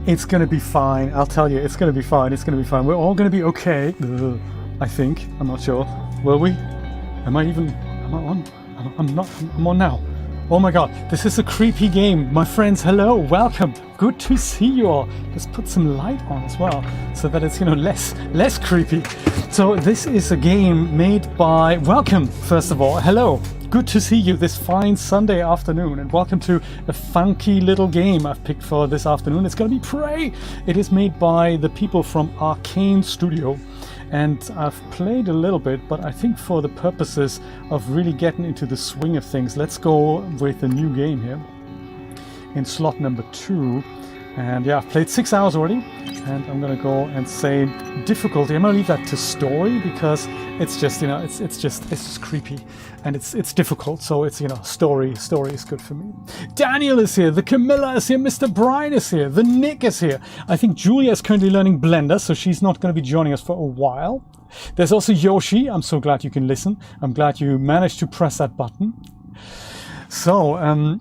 It's gonna be fine. I'll tell you, it's gonna be fine. It's gonna be fine. We're all gonna be okay. I think. I'm not sure. Will we? Am I on? I'm on now. Oh my god, this is a creepy game. My friends, hello, welcome. Good to see you all. Let's put some light on as well, so that it's, less creepy. So this is a game made by... Welcome, first of all. Hello. Good to see you this fine Sunday afternoon, and welcome to a funky little game I've picked for this afternoon. It's going to be Prey. It is made by the people from Arcane Studio, and I've played a little bit, but I think for the purposes of really getting into the swing of things, let's go with a new game here in slot number 2. And yeah, I've played 6 hours already, and I'm gonna go and say difficulty. I'm gonna leave that to story, because it's just, it's just creepy, and it's difficult. So it's, story is good for me. Daniel is here, the Camilla is here, Mr. Brian is here, the Nick is here. I think Julia is currently learning Blender, so she's not going to be joining us for a while. There's also Yoshi. I'm so glad you can listen. I'm glad you managed to press that button. So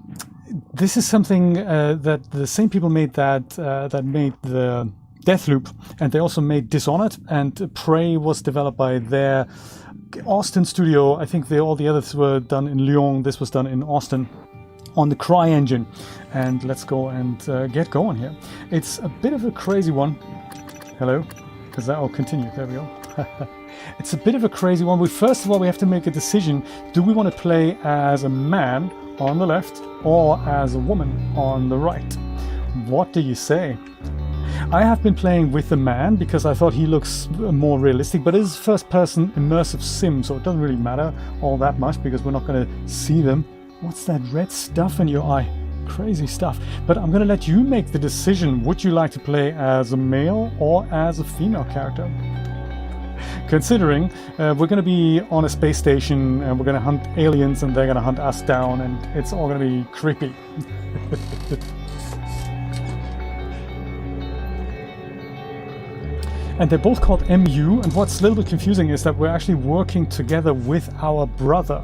this is something that the same people made that made the Deathloop, and they also made Dishonored, and Prey was developed by their Austin studio. I think all the others were done in Lyon. This was done in Austin on the Cry engine. And let's go and get going here. It's a bit of a crazy one. Hello? Because that will continue. There we go. It's a bit of a crazy one. First of all, we have to make a decision. Do we want to play as a man on the left or as a woman on the right? What do you say? I have been playing with the man because I thought he looks more realistic, but it is first-person immersive sim, so it doesn't really matter all that much because we're not going to see them. What's that red stuff in your eye? Crazy stuff. But I'm going to let you make the decision. Would you like to play as a male or as a female character? Considering we're going to be on a space station and we're going to hunt aliens and they're going to hunt us down, and it's all going to be creepy. And they're both called MU, and what's a little bit confusing is that we're actually working together with our brother,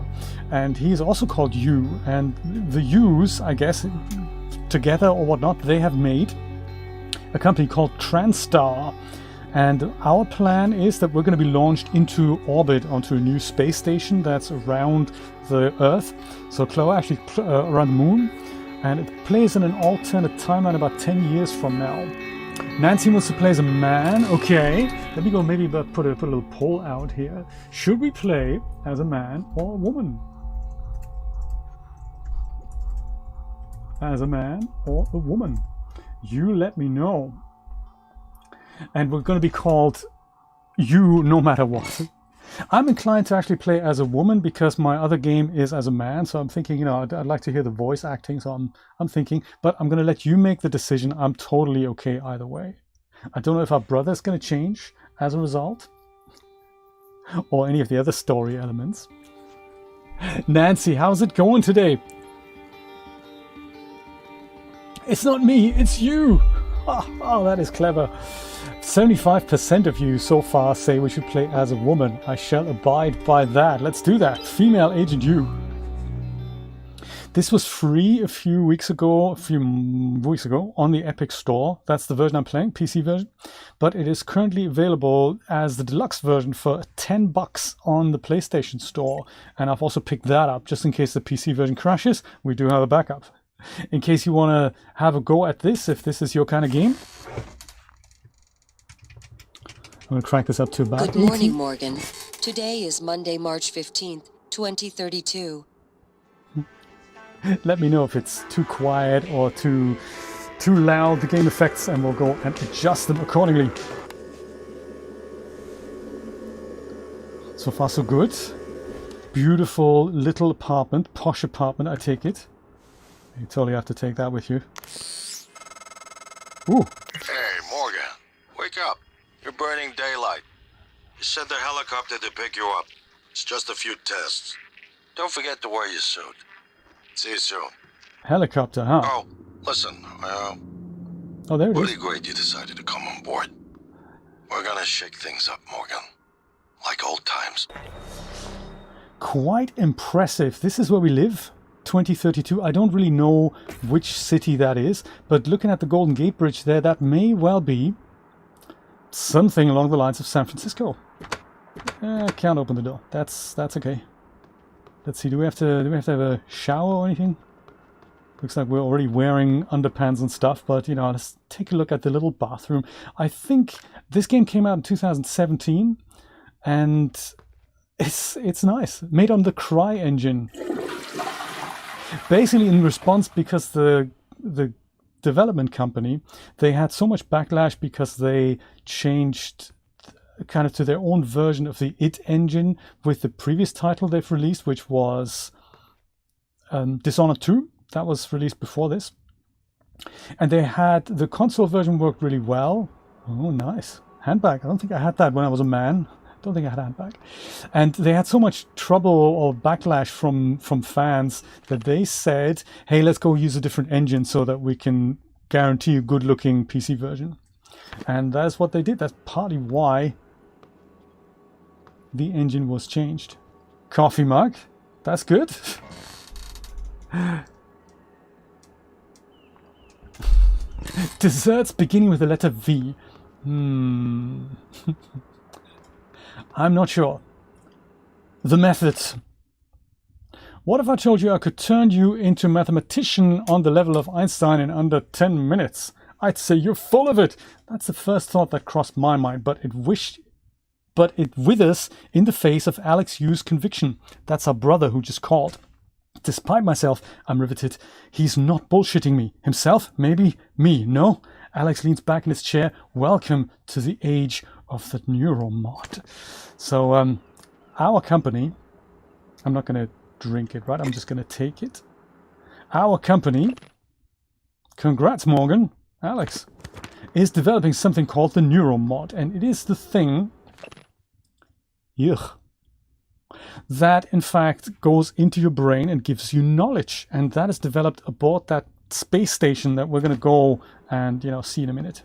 and he's also called U, and the U's, I guess, together or whatnot, they have made a company called TranStar, and our plan is that we're going to be launched into orbit onto a new space station that's around the Earth, so actually around the Moon, and it plays in an alternate timeline about 10 years from now. Nancy wants to play as a man. Okay, let me go maybe put a little poll out here. Should we play as a man or a woman? As a man or a woman? You let me know. And we're going to be called you no matter what. I'm inclined to actually play as a woman because my other game is as a man, so I'm thinking, I'd like to hear the voice acting, so I'm thinking, but I'm going to let you make the decision. I'm totally okay either way. I don't know if our brother's going to change as a result, or any of the other story elements. Nancy, how's it going today? It's not me, it's you! Oh, that is clever. 75% of you so far say we should play as a woman. I shall abide by that. Let's do that. Female Agent U. This was free a few weeks ago on the Epic Store. That's the version I'm playing, PC version. But it is currently available as the deluxe version for $10 on the PlayStation Store. And I've also picked that up just in case the PC version crashes. We do have a backup. In case you want to have a go at this, if this is your kind of game. I'm going to crank this up to about 80. Good morning, Morgan. Today is Monday, March 15th, 2032. Let me know if it's too quiet or too loud, the game effects, and we'll go and adjust them accordingly. So far so good. Beautiful little apartment, posh apartment, I take it. You totally have to take that with you. Ooh. Hey, Morgan, wake up. You're burning daylight. You sent the helicopter to pick you up. It's just a few tests. Don't forget to wear your suit. See you soon. Helicopter, huh? Oh, listen, oh, there it is. Really great you decided to come on board. We're gonna shake things up, Morgan. Like old times. Quite impressive. This is where we live. 2032. I don't really know which city that is, but looking at the Golden Gate Bridge there, that may well be something along the lines of San Francisco. I can't open the door. That's okay. Let's see. Do we have to have a shower or anything? Looks like we're already wearing underpants and stuff, but you know, let's take a look at the little bathroom. I think this game came out in 2017, and it's nice. Made on the Cry engine. Basically in response, because the development company, they had so much backlash because they changed kind of to their own version of the id engine with the previous title they've released, which was Dishonored 2. That was released before this. And they had the console version worked really well. Oh, nice. Handbag. I don't think I had that when I was a man. I don't think I had a handbag. And they had so much trouble or backlash from fans that they said, hey, let's go use a different engine so that we can guarantee a good looking PC version. And that's what they did. That's partly why the engine was changed. Coffee mug. That's good. Desserts beginning with the letter V. I'm not sure. The methods. What if I told you I could turn you into a mathematician on the level of Einstein in under 10 minutes? I'd say you're full of it. That's the first thought that crossed my mind, but it withers in the face of Alex Yu's conviction. That's our brother who just called. Despite myself, I'm riveted. He's not bullshitting me. Himself? Maybe. Me? No? Alex leans back in his chair. Welcome to the age of the neuromod. So, our company... I'm not going to drink it, right? I'm just going to take it. Our company... Congrats, Morgan. Alex is developing something called the neuromod. And it is the thing... Yuck. That in fact goes into your brain and gives you knowledge, and that is developed aboard that space station that we're going to go and see in a minute.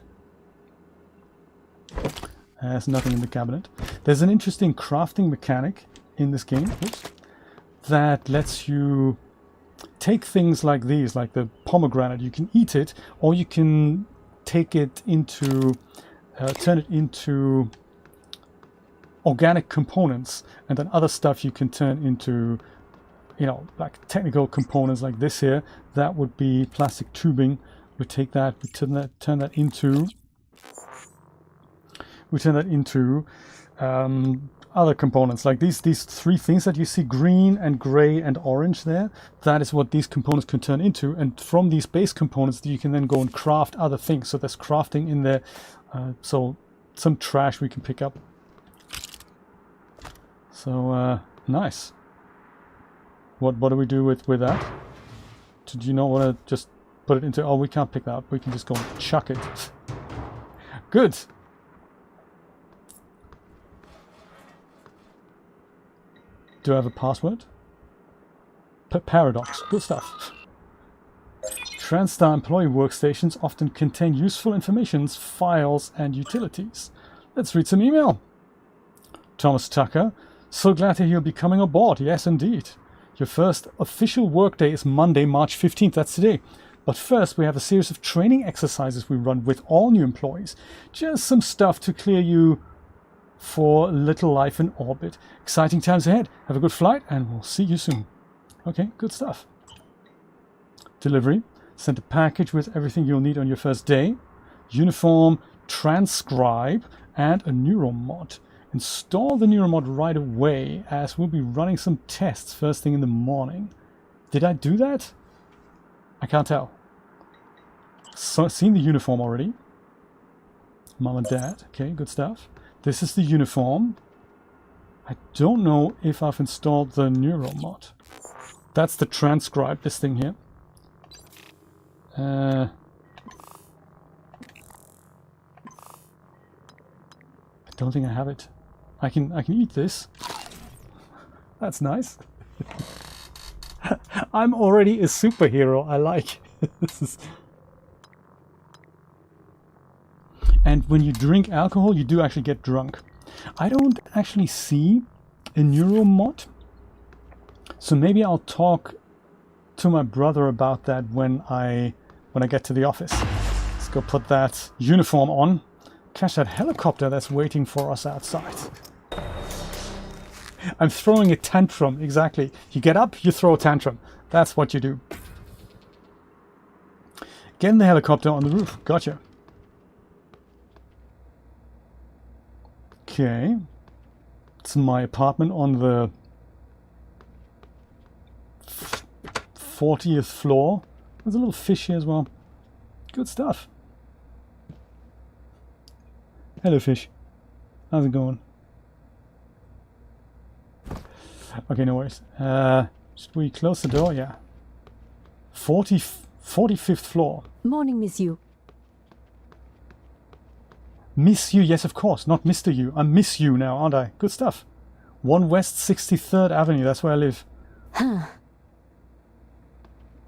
There's nothing in the cabinet. There's an interesting crafting mechanic in this game that lets you take things like these, like the pomegranate. You can eat it, or you can take it into turn it into organic components, and then other stuff you can turn into, like technical components like this here. That would be plastic tubing. We take that, we turn that into other components like these three things that you see, green and gray and orange there. That is what these components can turn into, and from these base components you can then go and craft other things. So there's crafting in there. So some trash we can pick up. So, nice. What do we do with that? Do you not want to just put it into... Oh, we can't pick that up. We can just go and chuck it. Good. Do I have a password? Paradox. Good stuff. TranStar employee workstations often contain useful information, files, and utilities. Let's read some email. Thomas Tucker. So glad to hear you'll be coming aboard. Yes, indeed. Your first official workday is Monday, March 15th. That's today. But first, we have a series of training exercises we run with all new employees. Just some stuff to clear you for little life in orbit. Exciting times ahead. Have a good flight, and we'll see you soon. Okay, good stuff. Delivery. Send a package with everything you'll need on your first day. Uniform, transcribe, and a neuromod. Install the neuromod right away, as we'll be running some tests first thing in the morning. Did I do that? I can't tell. So, seen the uniform already. Mom and Dad. Okay, good stuff. This is the uniform. I don't know if I've installed the neuromod. That's the transcribe, this thing here. I don't think I have it. I can eat this. That's nice. I'm already a superhero. I like this is... And when you drink alcohol, you do actually get drunk. I don't actually see a neuromod, so maybe I'll talk to my brother about that when I get to the office. Let's go put that uniform on. Catch that helicopter that's waiting for us outside. I'm throwing a tantrum, exactly. You get up, you throw a tantrum. That's what you do. Get in the helicopter on the roof. Gotcha. Okay. It's my apartment on the 40th floor. There's a little fish here as well. Good stuff. Hello, fish. How's it going? Okay, no worries. Should we close the door? Yeah. 45th floor. Morning, Miss Yu. Miss you, yes, of course. Not Mr. You. I'm Miss You now, aren't I? Good stuff. 1 West 63rd Avenue. That's where I live. Huh.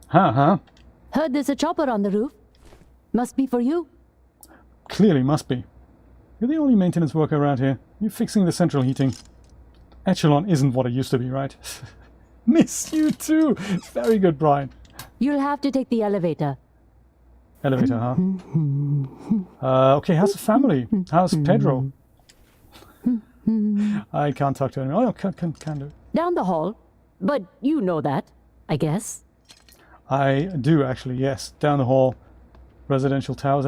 Huh? Heard there's a chopper on the roof. Must be for you. Clearly must be. You're the only maintenance worker around here. You're fixing the central heating. Echelon isn't what it used to be, right? Miss you too. Very good, Brian. You'll have to take the elevator. Elevator, huh? Okay, how's the family? How's Pedro? I can't talk to him. Oh, no, can do. Down the hall. But you know that, I guess. I do, actually, yes. Down the hall. Residential towers.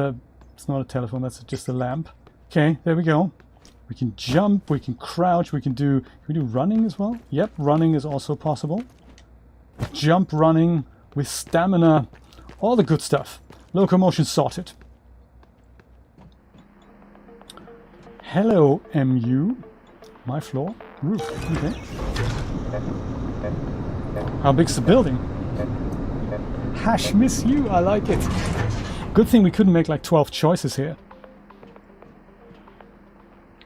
It's not a telephone, that's just a lamp. Okay, there we go. We can jump, we can crouch, can we do running as well? Yep, running is also possible. Jump, running, with stamina, all the good stuff. Locomotion sorted. Hello, MU. My floor. Roof. Okay. How big's the building? Hash miss you. I like it. Good thing we couldn't make like 12 choices here.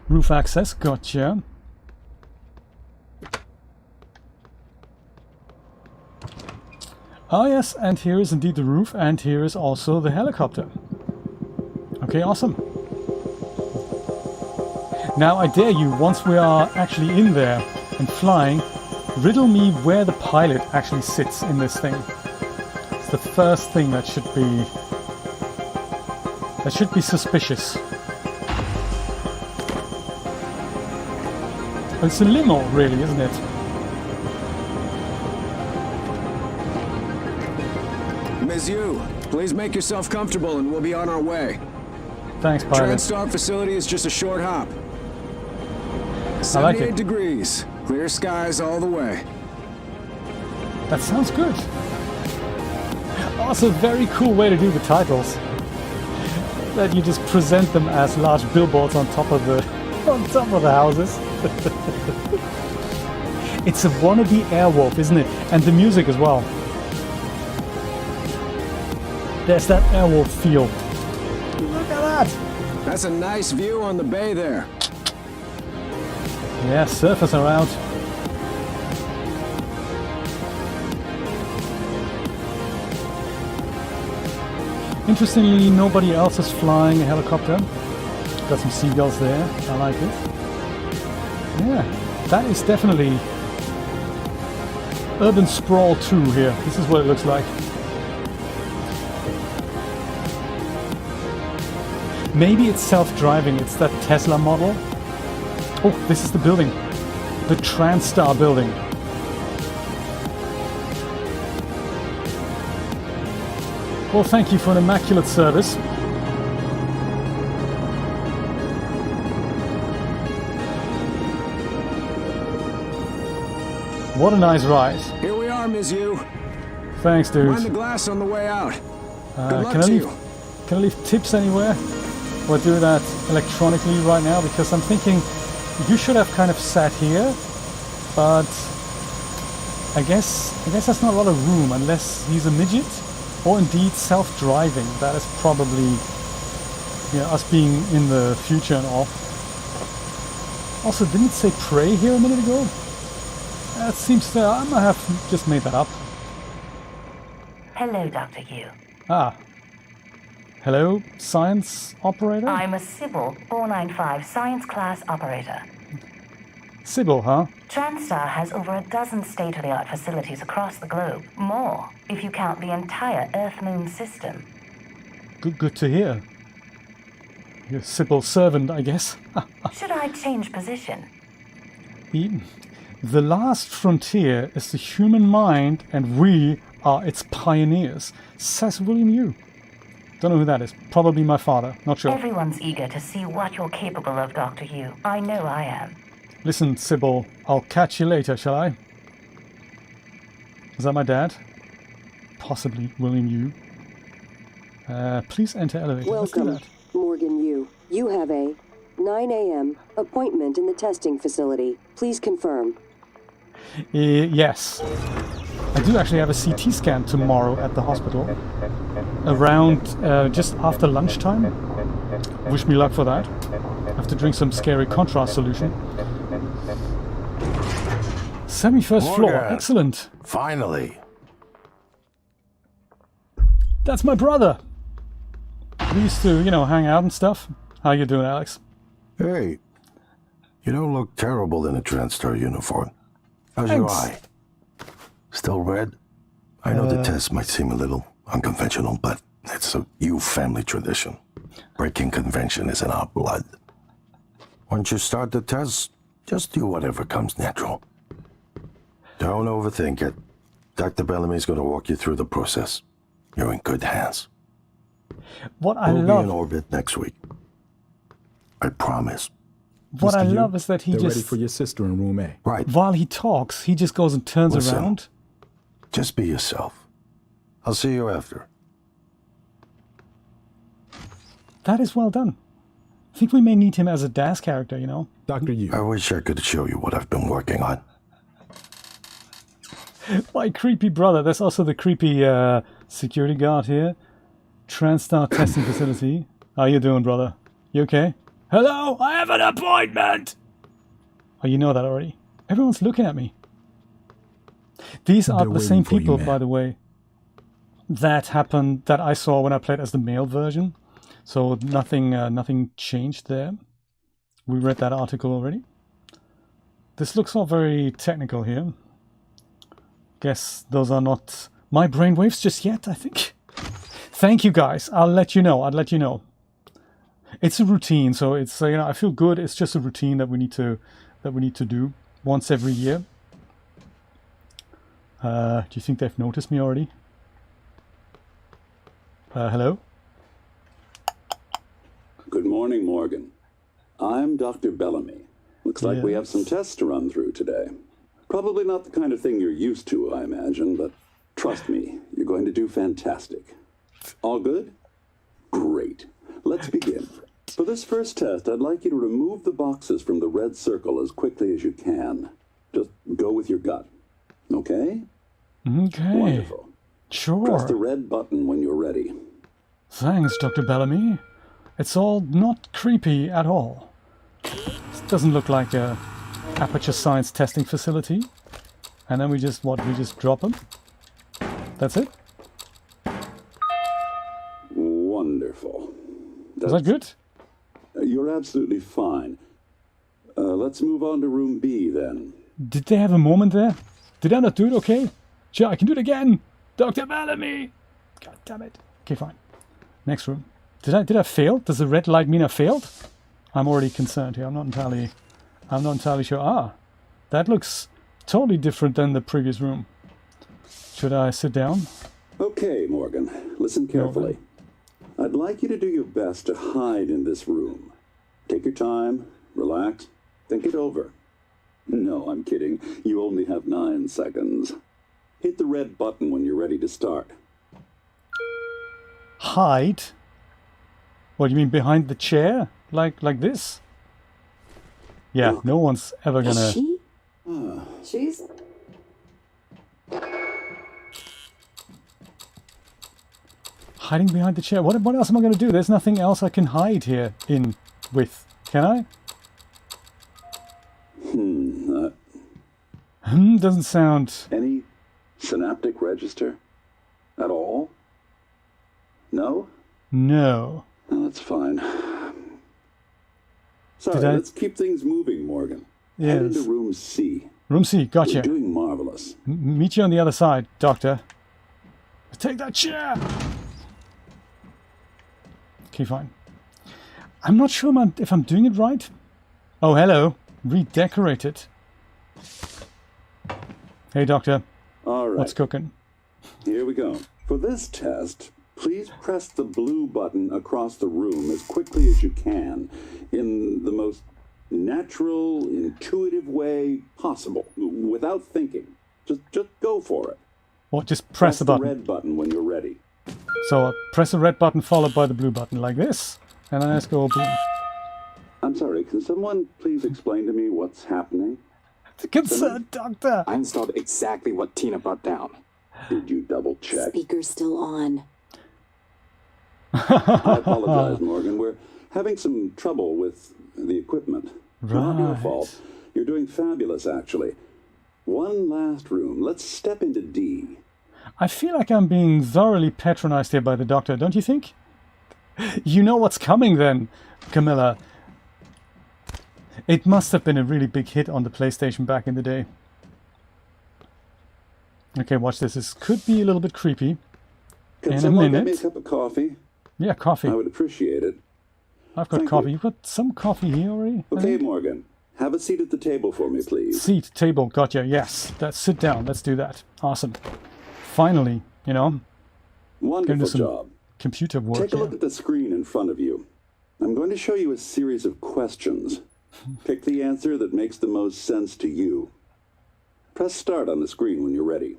Roof access. Gotcha. Oh yes, and here is indeed the roof, and here is also the helicopter. Okay, awesome. Now I dare you, once we are actually in there and flying, riddle me where the pilot actually sits in this thing. It's the first thing that should be suspicious. It's a limo, really, isn't it? Ms. Yu, please make yourself comfortable and we'll be on our way. Thanks, pilot. TranStar facility is just a short hop. I like 78 it. degrees. Clear skies all the way. That sounds good. Also, very cool way to do the titles. That you just present them as large billboards on top of the houses. It's a wannabe Airwolf, isn't it? And the music as well. There's that Airwolf feel. Look at that! That's a nice view on the bay there. Yeah, surfers are out. Interestingly, nobody else is flying a helicopter. Got some seagulls there. I like it. Yeah, that is definitely urban sprawl 2 here. This is what it looks like. Maybe it's self-driving. It's that Tesla model. Oh, this is the building. The TranStar building. Well, thank you for an immaculate service. What a nice ride. Here we are, Ms. Yu. Thanks, dude. Mind the glass on the way out. Good luck Can I to leave? you. Can I leave tips anywhere? Or do that electronically right now? Because I'm thinking you should have kind of sat here, but I guess that's not a lot of room unless he's a midget, or indeed self-driving. That is probably, yeah, us being in the future and all. Also, didn't it say pray here a minute ago? That seems to, I might have just made that up. Hello, Dr. Yu. Ah. Hello, science operator? I'm a Sybil 495 science class operator. Sybil, huh? TranStar has over a dozen state-of-the-art facilities across the globe. More, if you count the entire Earth-Moon system. Good to hear. You're Sybil's servant, I guess. Should I change position? The last frontier is the human mind, and we are its pioneers, says William Yu. Don't know who that is. Probably my father. Not sure. Everyone's eager to see what you're capable of, Dr. Yu. I know I am. Listen, Sybil, I'll catch you later, shall I? Is that my dad? Possibly William Yu. Please enter elevator. Let's do Welcome, that. Morgan Yu. You have a 9 a.m. appointment in the testing facility. Please confirm. Yes. I do actually have a CT scan tomorrow at the hospital. Around just after lunchtime. Wish me luck for that. I have to drink some scary contrast solution. 71st floor. Excellent. Finally. That's my brother. We used to, hang out and stuff. How you doing, Alex? Hey, you don't look terrible in a TranStar uniform. How's your eye? Still red? I know the test might seem a little unconventional, but it's a Yu family tradition. Breaking convention is in our blood. Once you start the test, just do whatever comes natural. Don't overthink it. Dr. Bellamy's going to walk you through the process. You're in good hands. What I We'll love... be in orbit next week. I promise. What I love is that he They're just... ready for your sister in room A. Right. While he talks, he just goes and turns Listen. around. Just be yourself. I'll see you after. That is well done. I think we may need him as a DAS character, Dr. Yu. I wish I could show you what I've been working on. My creepy brother. There's also the creepy security guard here. TranStar testing facility. How you doing, brother? You okay? Hello, I have an appointment! Oh, you know that already. Everyone's looking at me. These are They're the same waiting for you, people, man. by the way, that I saw when I played as the male version. So nothing changed there. We read that article already. This looks all very technical here. Guess those are not my brainwaves just yet, I think. Thank you, guys. I'll let you know. It's a routine, so it's I feel good. It's just a routine that we need to do once every year. Do you think they've noticed me already? Hello? Good morning, Morgan. I'm Dr. Bellamy. Looks like we have some tests to run through today. Probably not the kind of thing you're used to, I imagine, but trust me, you're going to do fantastic. All good? Great. Let's begin. For this first test, I'd like you to remove the boxes from the red circle as quickly as you can. Just go with your gut. Okay? Okay. Wonderful. Sure. Press the red button when you're ready. Thanks, Dr. Bellamy. It's all not creepy at all. This doesn't look like a aperture science testing facility. And then we just drop them. That's it? Wonderful. Is that good? You're absolutely fine. Let's move on to room B then. Did they have a moment there? Did I not do it okay? Sure, I can do it again! Dr. Bellamy! God damn it. Okay, fine. Next room. Did I fail? Does the red light mean I failed? I'm already concerned here. I'm not entirely sure. Ah, that looks totally different than the previous room. Should I sit down? Okay, Morgan. Listen carefully. I'd like you to do your best to hide in this room. Take your time, relax, think it over. No, I'm kidding. You only have 9 seconds. Hit the red button when you're ready to start. Hide? What, you mean behind the chair? Like this? Yeah, no one's ever gonna... She's... Hiding behind the chair. What else am I gonna do? There's nothing else I can hide here with. Can I? Doesn't sound... Any synaptic register? At all? No? No. No, that's fine. Sorry, let's keep things moving, Morgan. Head Yes. into room C. Room C, You're gotcha. doing marvelous. Meet you on the other side, Doctor. Take that chair! Okay, fine. I'm not sure if I'm doing it right. Oh, hello. Redecorated. Hey, Doctor. All right. What's cooking? Here we go. For this test, please press the blue button across the room as quickly as you can in the most natural, intuitive way possible, without thinking. Just go for it. Or just press the button. Red button when you're ready. So press the red button followed by the blue button like this. And then let's go boom. I'm sorry, can someone please explain to me what's happening? Concerned Doctor! I installed exactly what Tina brought down. Did you double check? Speaker's still on. I apologize, Morgan. We're having some trouble with the equipment. Not your Right. fault. You're doing fabulous, actually. One last room. Let's step into D. I feel like I'm being thoroughly patronized here by the Doctor, don't you think? You know what's coming then, Camilla. It must have been a really big hit on the PlayStation back in the day. Okay, watch this. This could be a little bit creepy. Can In a someone get me a minute. cup of coffee? Yeah, coffee. I would appreciate it. I've got Thank coffee. you. You've got some coffee here already? I Okay, think? Morgan. Have a seat at the table for me, please. Seat, table, gotcha. Yes, sit down. Let's do that. Awesome. Finally, you know, Wonderful some job. computer work Take a look here. at the screen in front of you. I'm going to show you a series of questions. Pick the answer that makes the most sense to you. Press start on the screen when you're ready.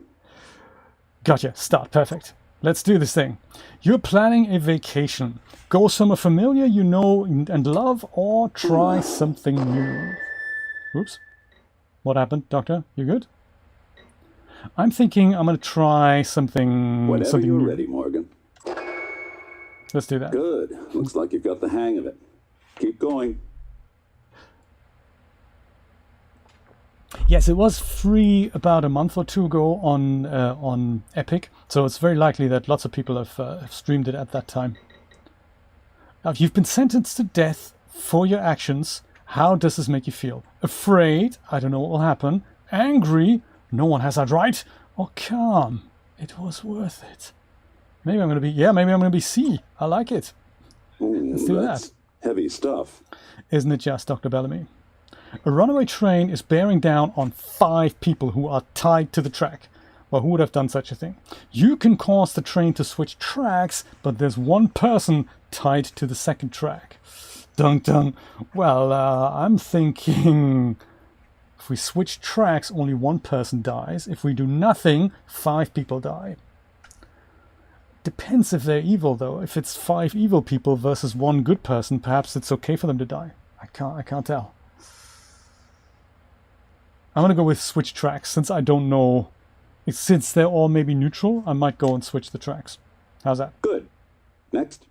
Gotcha. Start. Perfect. Let's do this thing. You're planning a vacation. Go somewhere familiar you know and love, or try something new. Oops. What happened, Doctor? You good? I'm thinking I'm going to try something Whenever you're new. ready, Morgan. Let's do that. Good. Looks like you've got the hang of it. Keep going. Yes, it was free about a month or two ago on Epic, so it's very likely that lots of people have streamed it at that time. Now, if you've been sentenced to death for your actions, how does this make you feel? Afraid? I don't know what will happen. Angry? No one has that right. Or calm? It was worth it. Maybe I'm going to be C. I like it. Let's do that's heavy stuff. Isn't it just, Dr. Bellamy? A runaway train is bearing down on 5 people who are tied to the track. Well, who would have done such a thing? You can cause the train to switch tracks, but there's one person tied to the second track. Dun dun. Well, I'm thinking if we switch tracks, only one person dies. If we do nothing, 5 people die. Depends if they're evil, though. If it's 5 evil people versus 1 good person, perhaps it's okay for them to die. I can't tell. I'm gonna go with switch tracks, since I don't know. Since they're all maybe neutral, I might go and switch the tracks. How's that? Good. Next.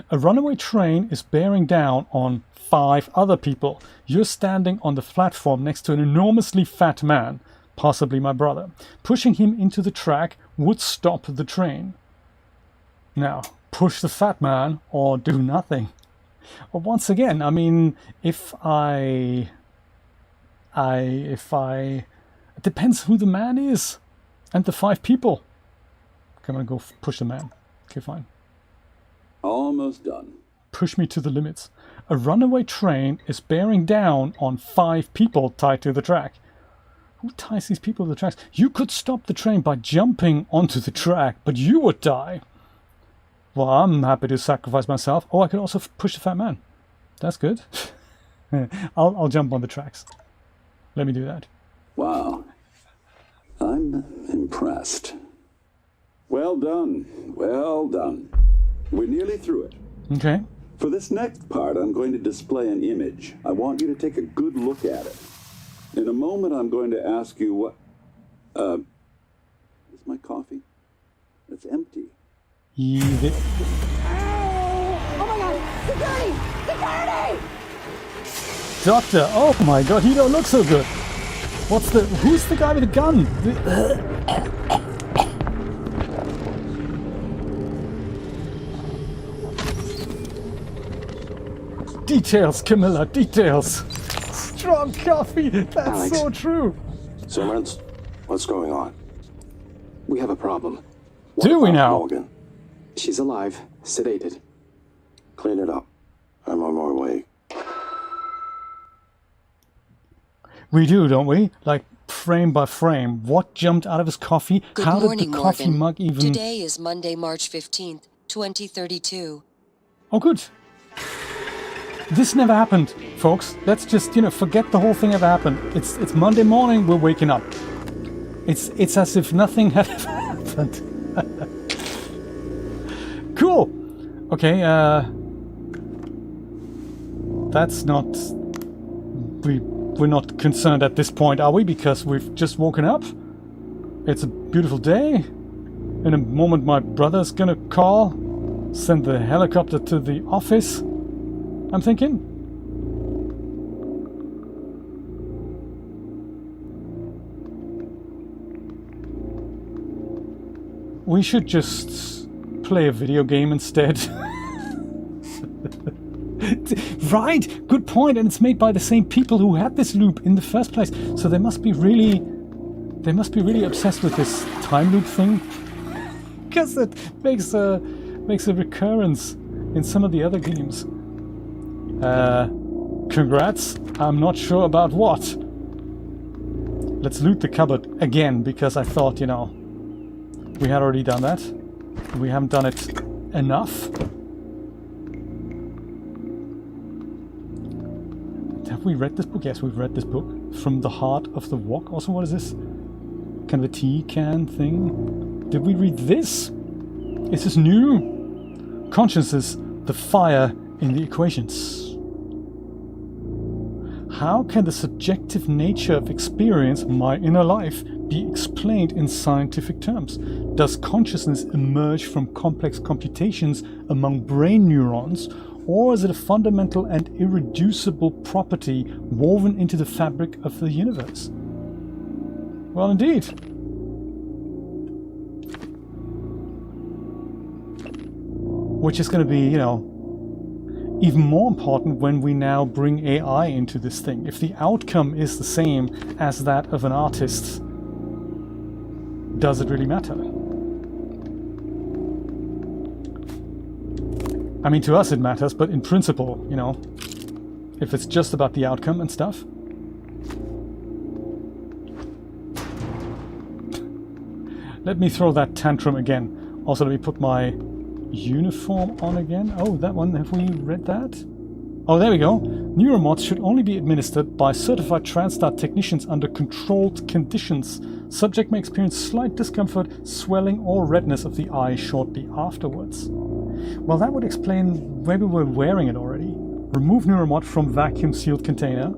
A runaway train is bearing down on 5 other people. You're standing on the platform next to an enormously fat man, possibly my brother. Pushing him into the track would stop the train. Now, push the fat man or do nothing. Well, once again, I mean, it depends who the man is and the 5 people. Okay, I'm gonna go push the man. Okay, fine. Almost done. Push me to the limits. A runaway train is bearing down on 5 people tied to the track. Who ties these people to the tracks? You could stop the train by jumping onto the track, but you would die. Well, I'm happy to sacrifice myself. Oh, I could also push the fat man. That's good. I'll jump on the tracks. Let me do that. Wow. I'm impressed. Well done. Well done. We're nearly through it. Okay. For this next part, I'm going to display an image. I want you to take a good look at it. In a moment, I'm going to ask you what... is my coffee? It's empty. Yeah, Oh my god! Security! Security! Doctor, oh my god, he don't look so good. Who's the guy with the gun? Details, Camilla, details. strong coffee. That's Alex. so true. Simmons, what's going on? We have a problem. Do we now? Morgan, She's alive, sedated. clean it up. I'm on my way. We do, don't we? Like frame by frame. What jumped out of his coffee? Good How morning, did the coffee Morgan. mug even... Today is Monday, March 15th, 2032. Oh, good. This never happened, folks. Let's just, forget the whole thing ever happened. It's Monday morning, we're waking up. It's as if nothing had ever happened. Cool. Okay, that's not... We're not concerned at this point, are we? Because we've just woken up. It's a beautiful day. In a moment, my brother's gonna call. Send the helicopter to the office, I'm thinking. We should just play a video game instead. Right, good point, and it's made by the same people who had this loop in the first place. So they must be really obsessed with this time loop thing, because it makes a recurrence in some of the other games. Congrats. I'm not sure about what. Let's loot the cupboard again, because I thought, we had already done that. We haven't done it enough. Have we read this book? Yes, we've read this book. From the Heart of the Walk. Also, what is this? Kind of a tea can thing. Did we read this? Is this new? Consciousness, the fire in the equations. How can the subjective nature of experience, my inner life, be explained in scientific terms? Does consciousness emerge from complex computations among brain neurons, or is it a fundamental and irreducible property woven into the fabric of the universe? Well, indeed. Which is going to be, even more important when we now bring AI into this thing. If the outcome is the same as that of an artist, does it really matter? I mean, to us it matters, but in principle, if it's just about the outcome and stuff. Let me throw that tantrum again. Also, let me put my uniform on again. Oh, that one, have we read that? Oh, there we go. Neuromods should only be administered by certified TranStar technicians under controlled conditions. Subject may experience slight discomfort, swelling or redness of the eye shortly afterwards. Well, that would explain maybe we're wearing it already. Remove Neuromod from vacuum sealed container.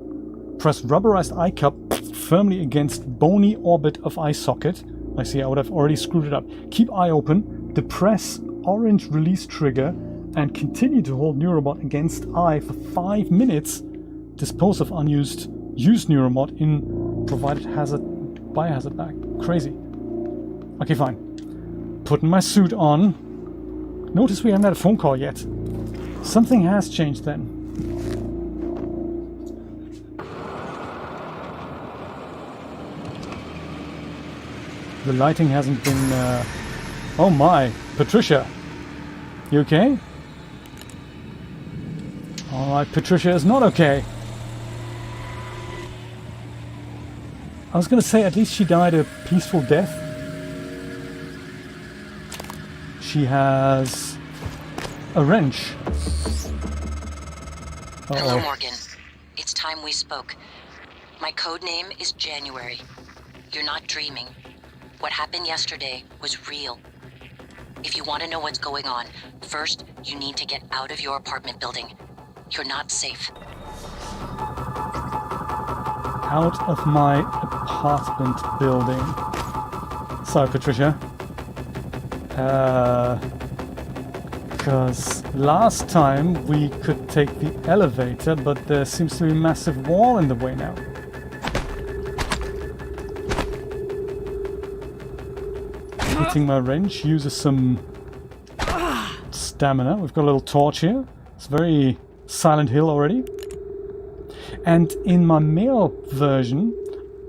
Press rubberized eye cup firmly against bony orbit of eye socket. I see I would have already screwed it up. Keep eye open. Depress orange release trigger and continue to hold Neuromod against eye for 5 minutes. Dispose of unused Neuromod in provided biohazard bag. Crazy. Okay, fine. Putting my suit on. Notice we haven't had a phone call yet. Something has changed then. The lighting hasn't been... Oh my, Patricia. You okay? Alright, Patricia is not okay. I was going to say at least she died a peaceful death. She has a wrench. Hello, Morgan. It's time we spoke. My code name is January. You're not dreaming. What happened yesterday was real. If you want to know what's going on, first you need to get out of your apartment building. You're not safe. Out of my apartment building. Sorry, Patricia. Because last time we could take the elevator, but there seems to be a massive wall in the way now. Hitting my wrench uses some stamina. We've got a little torch here. It's very Silent Hill already. And in my male version,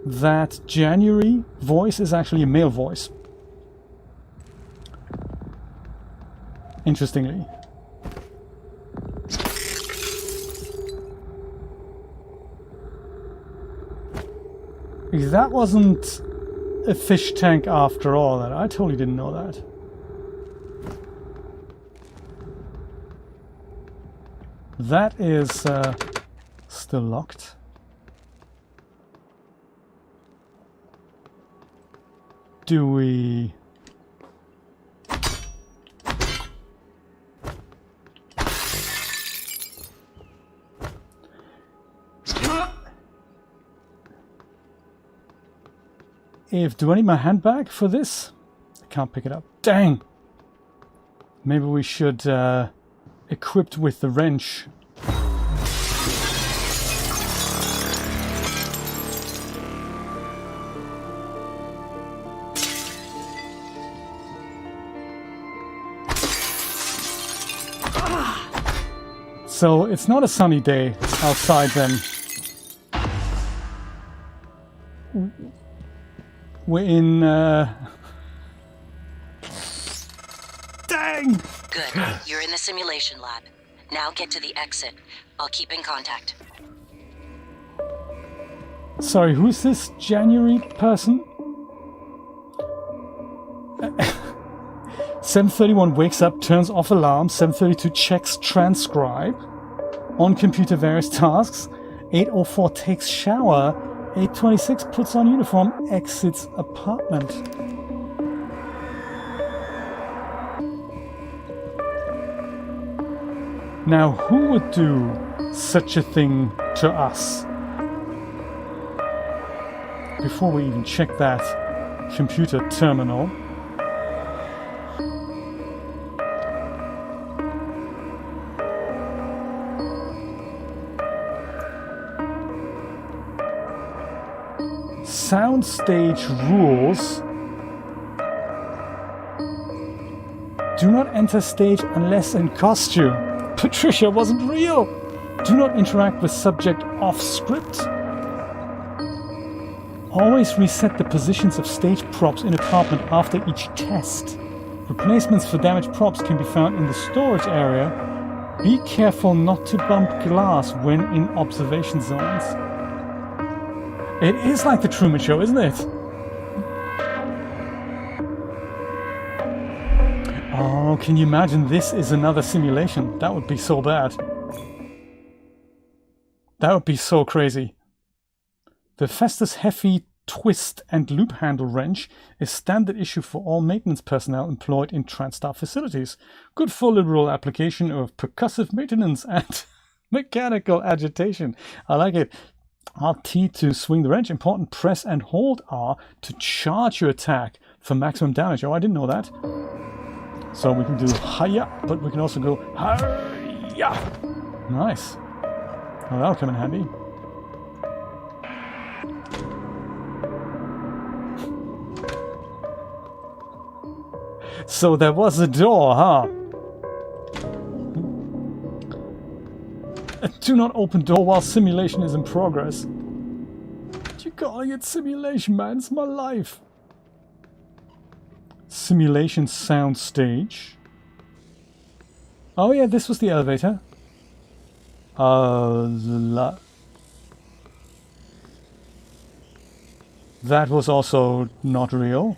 that January voice is actually a male voice. Interestingly. That wasn't a fish tank after all. That I totally didn't know that. That is still locked. Do we... Do I need my handbag for this? I can't pick it up. Dang! Maybe we should, equipped with the wrench. So it's not a sunny day outside then. We're in, Dang! Good. You're in the simulation lab. Now get to the exit. I'll keep in contact. Sorry, who's this January person? 7:31 wakes up, turns off alarm. 7:32 checks transcribe. On computer various tasks. 8:04 takes shower. 8:26 puts on uniform, exits apartment. Now, who would do such a thing to us? Before we even check that computer terminal. Soundstage rules. Do not enter stage unless in costume. Patricia wasn't real. Do not interact with subject off script. Always reset the positions of stage props in apartment after each test. Replacements for damaged props can be found in the storage area. Be careful not to bump glass when in observation zones. It is like the Truman Show, isn't it? Oh, can you imagine this is another simulation? That would be so bad. That would be so crazy. The Festus Heffy twist and loop handle wrench is standard issue for all maintenance personnel employed in TranStar facilities. Good for liberal application of percussive maintenance and mechanical agitation. I like it. RT to swing the wrench. Important, press and hold R to charge your attack for maximum damage. Oh, I didn't know that. So we can do hiya, but we can also go hiya. Nice. Oh, that'll come in handy. So there was a door, huh? Do not open door while simulation is in progress. You're calling it simulation, man? It's my life. Simulation sound stage. Oh yeah, this was the elevator. That was also not real.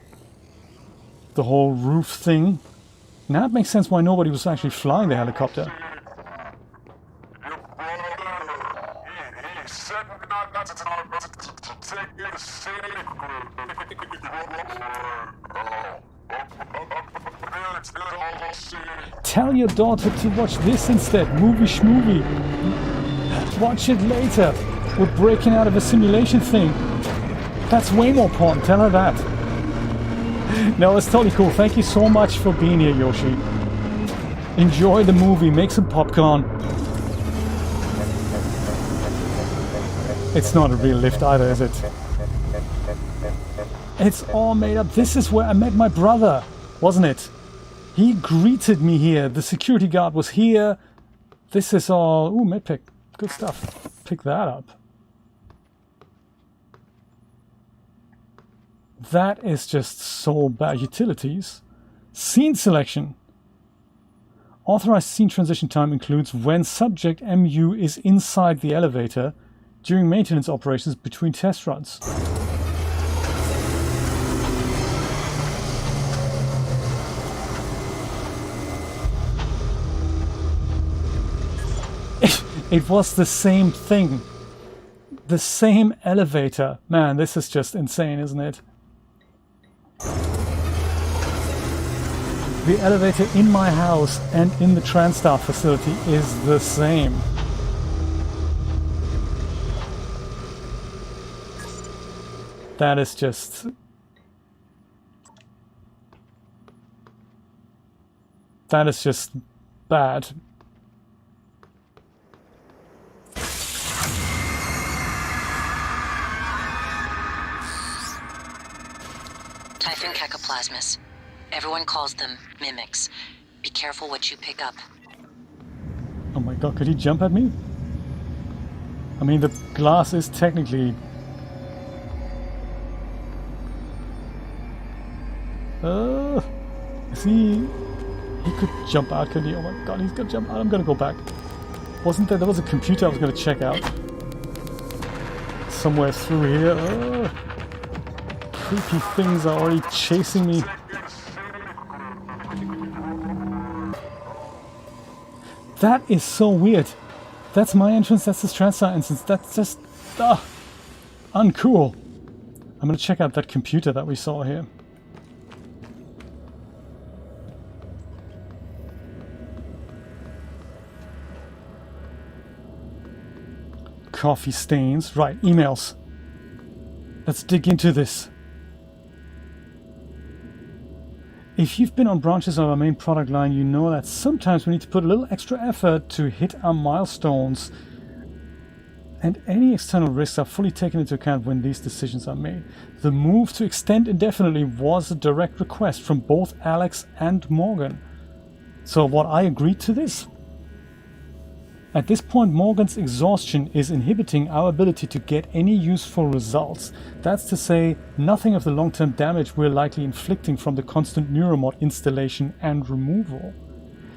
The whole roof thing. Now it makes sense why nobody was actually flying the helicopter. Tell your daughter to watch this instead. Movie schmovie. Watch it later. We're breaking out of a simulation thing. That's way more important. Tell her that. No, it's totally cool. Thank you so much for being here, Yoshi. Enjoy the movie. Make some popcorn. It's not a real lift either, is it? It's all made up. This is where I met my brother, wasn't it? He greeted me here. The security guard was here. This is all... Ooh, medpick. Good stuff. pick that up. That is just so bad. Utilities. Scene selection. Authorized scene transition time includes when subject MU is inside the elevator during maintenance operations between test runs. It was the same thing. The same elevator. Man, this is just insane, isn't it? The elevator in my house and in the TranStar facility is the same. That is just... That is just bad. Typhon cacoplasmas. Everyone calls them mimics. Be careful what you pick up. Oh my god, could he jump at me? I mean, the glass is technically... Is he... He could jump out, couldn't he? Oh my god, he's gonna jump out. I'm gonna go back. Wasn't there... There was a computer I was gonna check out. Somewhere through here. Creepy things are already chasing me. That is so weird. That's my entrance, that's the TranStar entrance. That's just uncool. I'm gonna check out that computer that we saw here. Coffee stains. Right, emails. Let's dig into this. If you've been on branches of our main product line, you know that sometimes we need to put a little extra effort to hit our milestones, and any external risks are fully taken into account when these decisions are made. The move to extend indefinitely was a direct request from both Alex and Morgan. So what, I agreed to this? At this point, Morgan's exhaustion is inhibiting our ability to get any useful results. That's to say, nothing of the long-term damage we're likely inflicting from the constant neuromod installation and removal.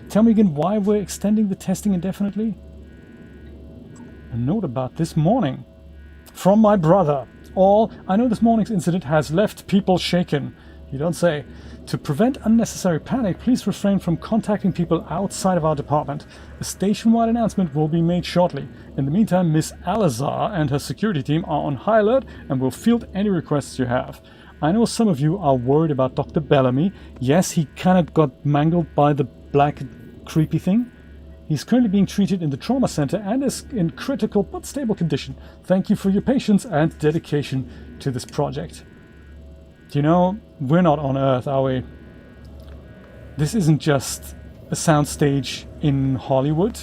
Tell me again why we're extending the testing indefinitely? A note about this morning. From my brother. I know this morning's incident has left people shaken. You don't say. To prevent unnecessary panic, please refrain from contacting people outside of our department. A station-wide announcement will be made shortly. In the meantime, Miss Alazar and her security team are on high alert and will field any requests you have. I know some of you are worried about Dr. Bellamy. Yes, he kind of got mangled by the black creepy thing. He's currently being treated in the trauma center and is in critical but stable condition. Thank you for your patience and dedication to this project. You know, we're not on Earth, are we? This isn't just a soundstage in Hollywood.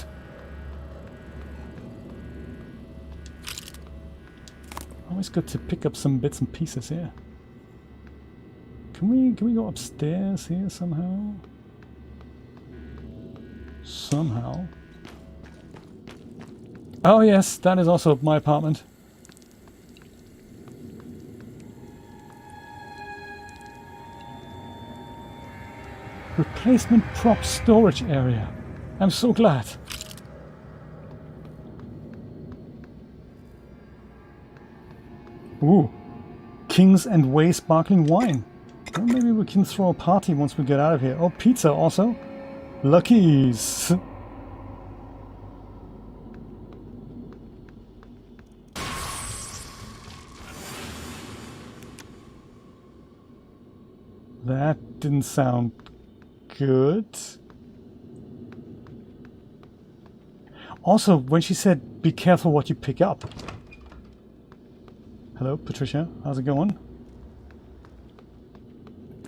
Always good to pick up some bits and pieces here. Can we go upstairs here somehow? Somehow. Oh yes, that is also my apartment. Replacement prop storage area. I'm so glad. Ooh. Kings and Way sparkling wine. Well, maybe we can throw a party once we get out of here. Oh, pizza also. Lucky's. That didn't sound good. Also, when she said, be careful what you pick up. Hello, Patricia. How's it going?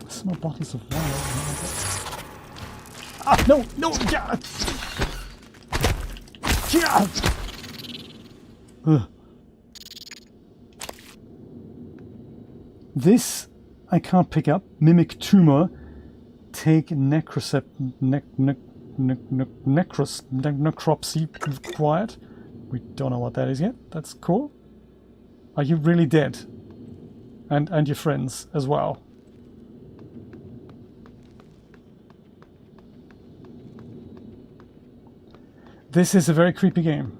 Some more bottles of wine. Ah, no, no, yeah. Yeah. Ugh. This I can't pick up. Mimic tumor. Take necropsy required. We don't know what that is yet. That's cool. Are you really dead? And your friends as well. This is a very creepy game.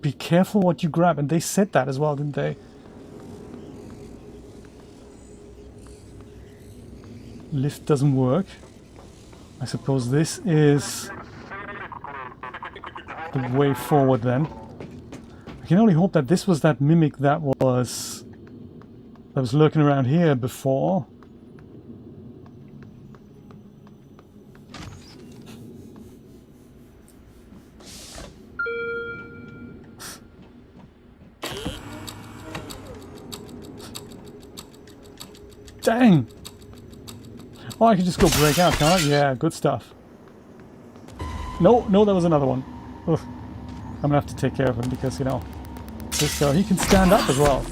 Be careful what you grab, and they said that as well, didn't they? Lift doesn't work. I suppose this is the way forward then. I can only hope that this was that mimic that was lurking around here before. Dang! Oh, I can just go break out, can't I? Yeah, good stuff. No, there was another one. Ugh. I'm gonna have to take care of him because, you know, this he can stand up as well.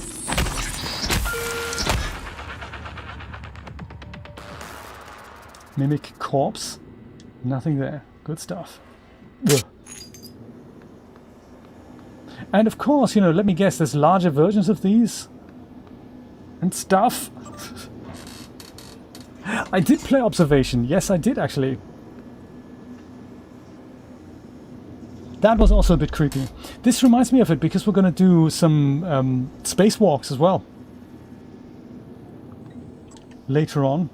Mimic corpse. Nothing there. Good stuff. Ugh. And of course, you know, let me guess, there's larger versions of these and stuff. I did play Observation. Yes, I did actually. That was also a bit creepy. This reminds me of it because we're going to do some spacewalks as well. Later on.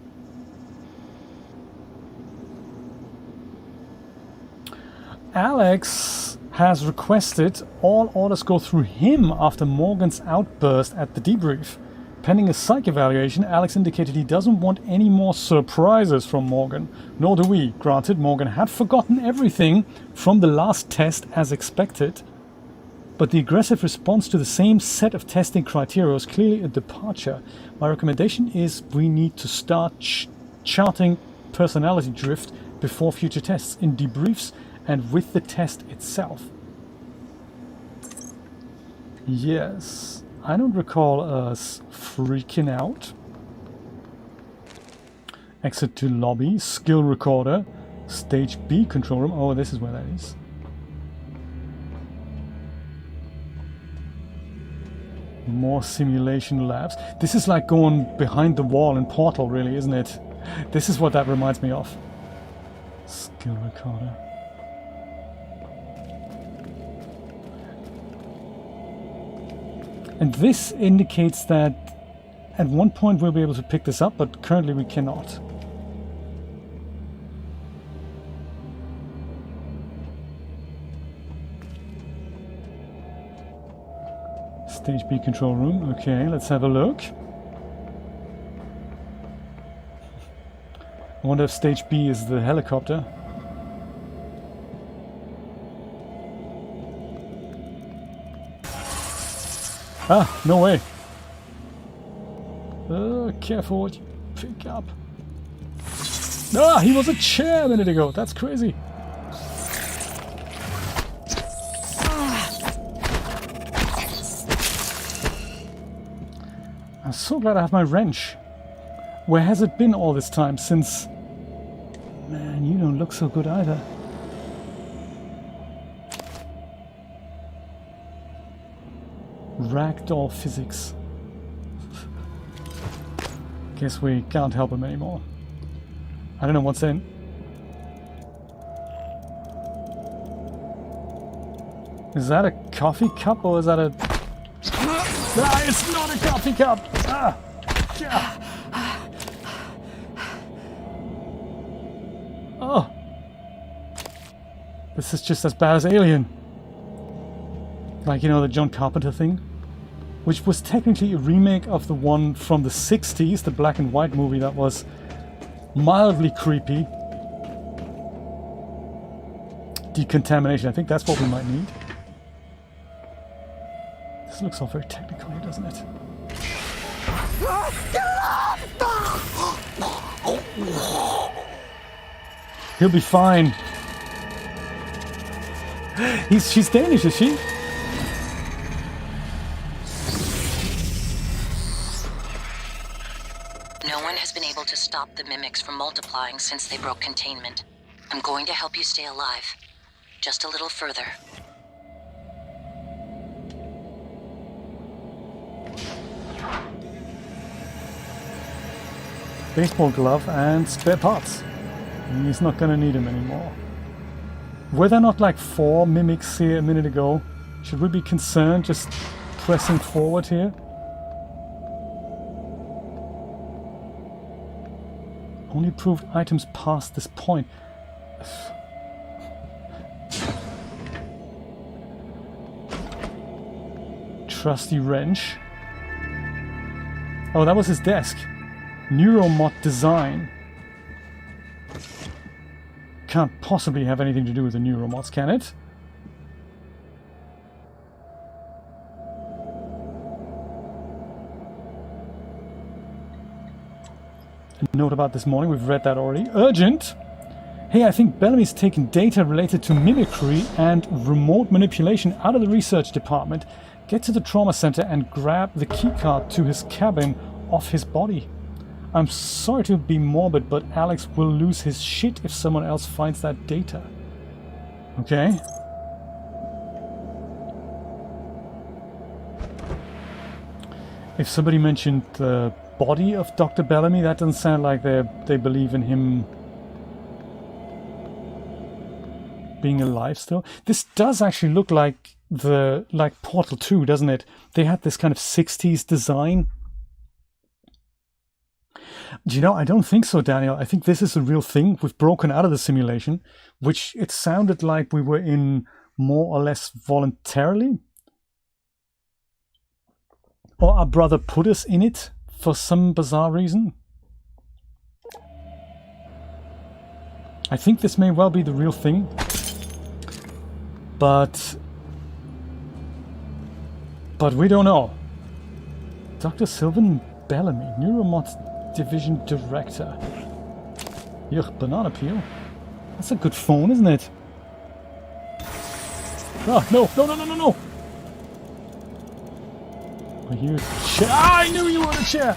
Alex has requested all orders go through him after Morgan's outburst at the debrief. Pending a psych evaluation, Alex indicated he doesn't want any more surprises from Morgan. Nor do we. Granted, Morgan had forgotten everything from the last test as expected. But the aggressive response to the same set of testing criteria was clearly a departure. My recommendation is we need to start charting personality drift before future tests, in debriefs and with the test itself. Yes. I don't recall us freaking out. Exit to lobby, skill recorder, stage B control room. Oh, this is where that is. More simulation labs. This is like going behind the wall in Portal, really, isn't it? This is what that reminds me of. Skill recorder. And this indicates that at one point we'll be able to pick this up, but currently we cannot. Stage B control room. Okay, let's have a look. I wonder if stage B is the helicopter. Ah, no way. Careful what you pick up. Ah, he was a chair a minute ago. That's crazy. I'm so glad I have my wrench. Where has it been all this time since... Man, you don't look so good either. Ragdoll physics. Guess we can't help him anymore. I don't know what's in. Is that a coffee cup or is that a... Ah, it's not a coffee cup! Ah! Yeah. Oh! This is just as bad as Alien. Like, you know, the John Carpenter thing? Which was technically a remake of the one from the 60s, the black and white movie that was mildly creepy. Decontamination, I think that's what we might need. This looks all very technical here, doesn't it? He'll be fine. She's Danish, is she? No one has been able to stop the mimics from multiplying since they broke containment. I'm going to help you stay alive. Just a little further. Baseball glove and spare parts. He's not gonna need them anymore. Were there not like 4 mimics here a minute ago? Should we be concerned just pressing forward here? Only approved items past this point. Trusty wrench. Oh, that was his desk. Neuromod design. Can't possibly have anything to do with the neuromods, can it? A note about this morning, we've read that already. Urgent! Hey, I think Bellamy's taken data related to mimicry and remote manipulation out of the research department. Get to the trauma center and grab the keycard to his cabin off his body. I'm sorry to be morbid, but Alex will lose his shit if someone else finds that data. Okay. If somebody mentioned the body of Dr. Bellamy, that doesn't sound like they believe in him being alive still. This does actually look like Portal 2, doesn't it? They had this kind of 60s design. Do you know, I don't think so, Daniel. I think this is a real thing. We've broken out of the simulation, which it sounded like we were in more or less voluntarily. Or our brother put us in it for some bizarre reason. I think this may well be the real thing. But we don't know. Dr. Sylvan Bellamy, Neuromod Division Director. Yuck, banana peel. That's a good phone, isn't it? Oh, no. I hear a chair. Ah, I knew you were in a chair!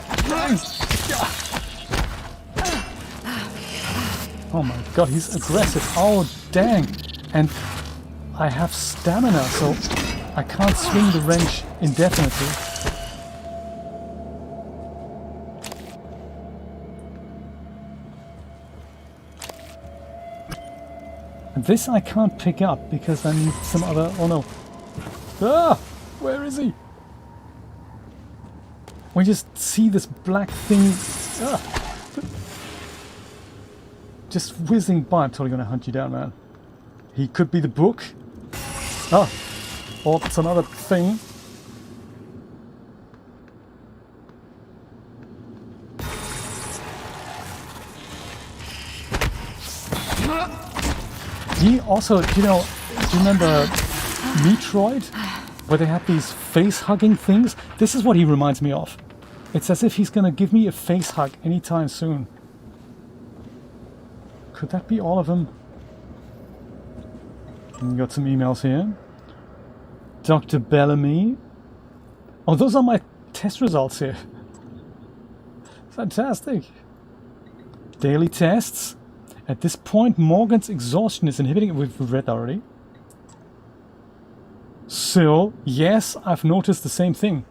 Oh my god, he's aggressive. Oh, dang. And I have stamina, so I can't swing the wrench indefinitely. And this I can't pick up because I need some other... Oh no. Ah! Where is he? We just see this black thing... Ah! Just whizzing by. I'm totally going to hunt you down, man. He could be the book. Ah! Or some other thing. He also, do you remember Metroid? Where they had these face-hugging things? This is what he reminds me of. It's as if he's going to give me a face hug anytime soon. Could that be all of them? And got some emails here. Dr. Bellamy. Oh, those are my test results here. Fantastic. Daily tests. At this point, Morgan's exhaustion is inhibiting it. We've read that already. So, yes, I've noticed the same thing.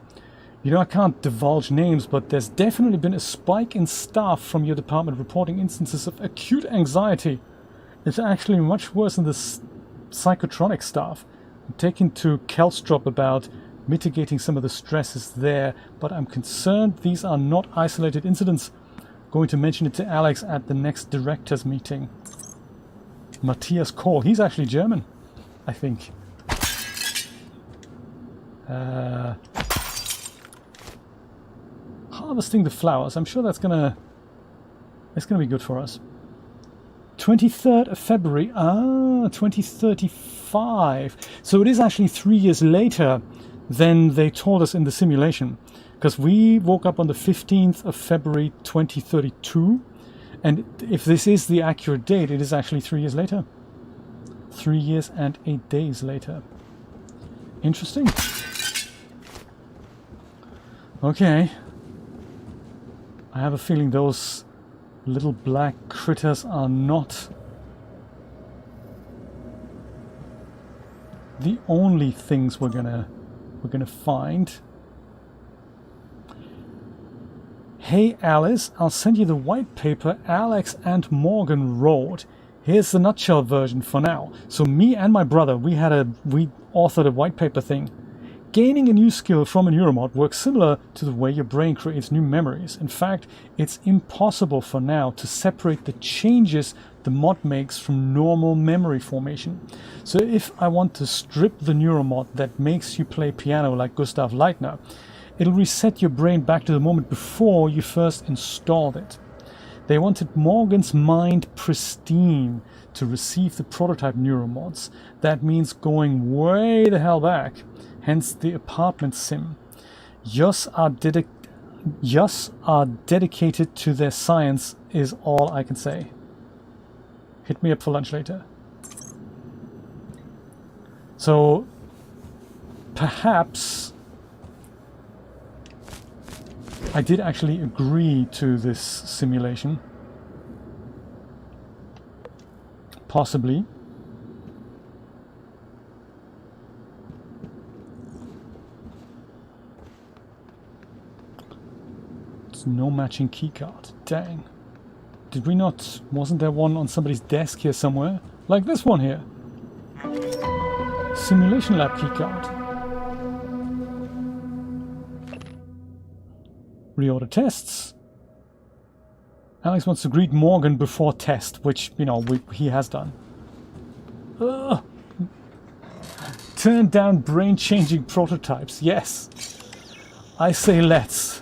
You know, I can't divulge names, but there's definitely been a spike in staff from your department reporting instances of acute anxiety. It's actually much worse than the psychotronic staff. I'm taking to Kelstrop about mitigating some of the stresses there, but I'm concerned these are not isolated incidents. Going to mention it to Alex at the next directors meeting. Matthias Kohl, he's actually German, I think. Harvesting the flowers. I'm sure that's gonna be good for us. 23rd of February. 2035. So it is actually 3 years later than they told us in the simulation. Because we woke up on the 15th of February 2032. And if this is the accurate date, it is actually 3 years later. 3 years and 8 days later. Interesting. Okay. I have a feeling those little black critters are not the only things we're gonna find. Hey Alice, I'll send you the white paper Alex and Morgan wrote. Here's the nutshell version for now. So me and my brother, we authored a white paper thing. Gaining a new skill from a neuromod works similar to the way your brain creates new memories. In fact, it's impossible for now to separate the changes the mod makes from normal memory formation. So if I want to strip the neuromod that makes you play piano like Gustav Leitner, it'll reset your brain back to the moment before you first installed it. They wanted Morgan's mind pristine to receive the prototype neuromods. That means going way the hell back. Hence the apartment sim. Yus are dedicated to their science is all I can say. Hit me up for lunch later. So perhaps I did actually agree to this simulation. Possibly. No matching keycard. Dang. Did we not... Wasn't there one on somebody's desk here somewhere? Like this one here. Simulation lab keycard. Reorder tests. Alex wants to greet Morgan before test, which, you know, he has done. Ugh. Turn down brain-changing prototypes. Yes. I say let's.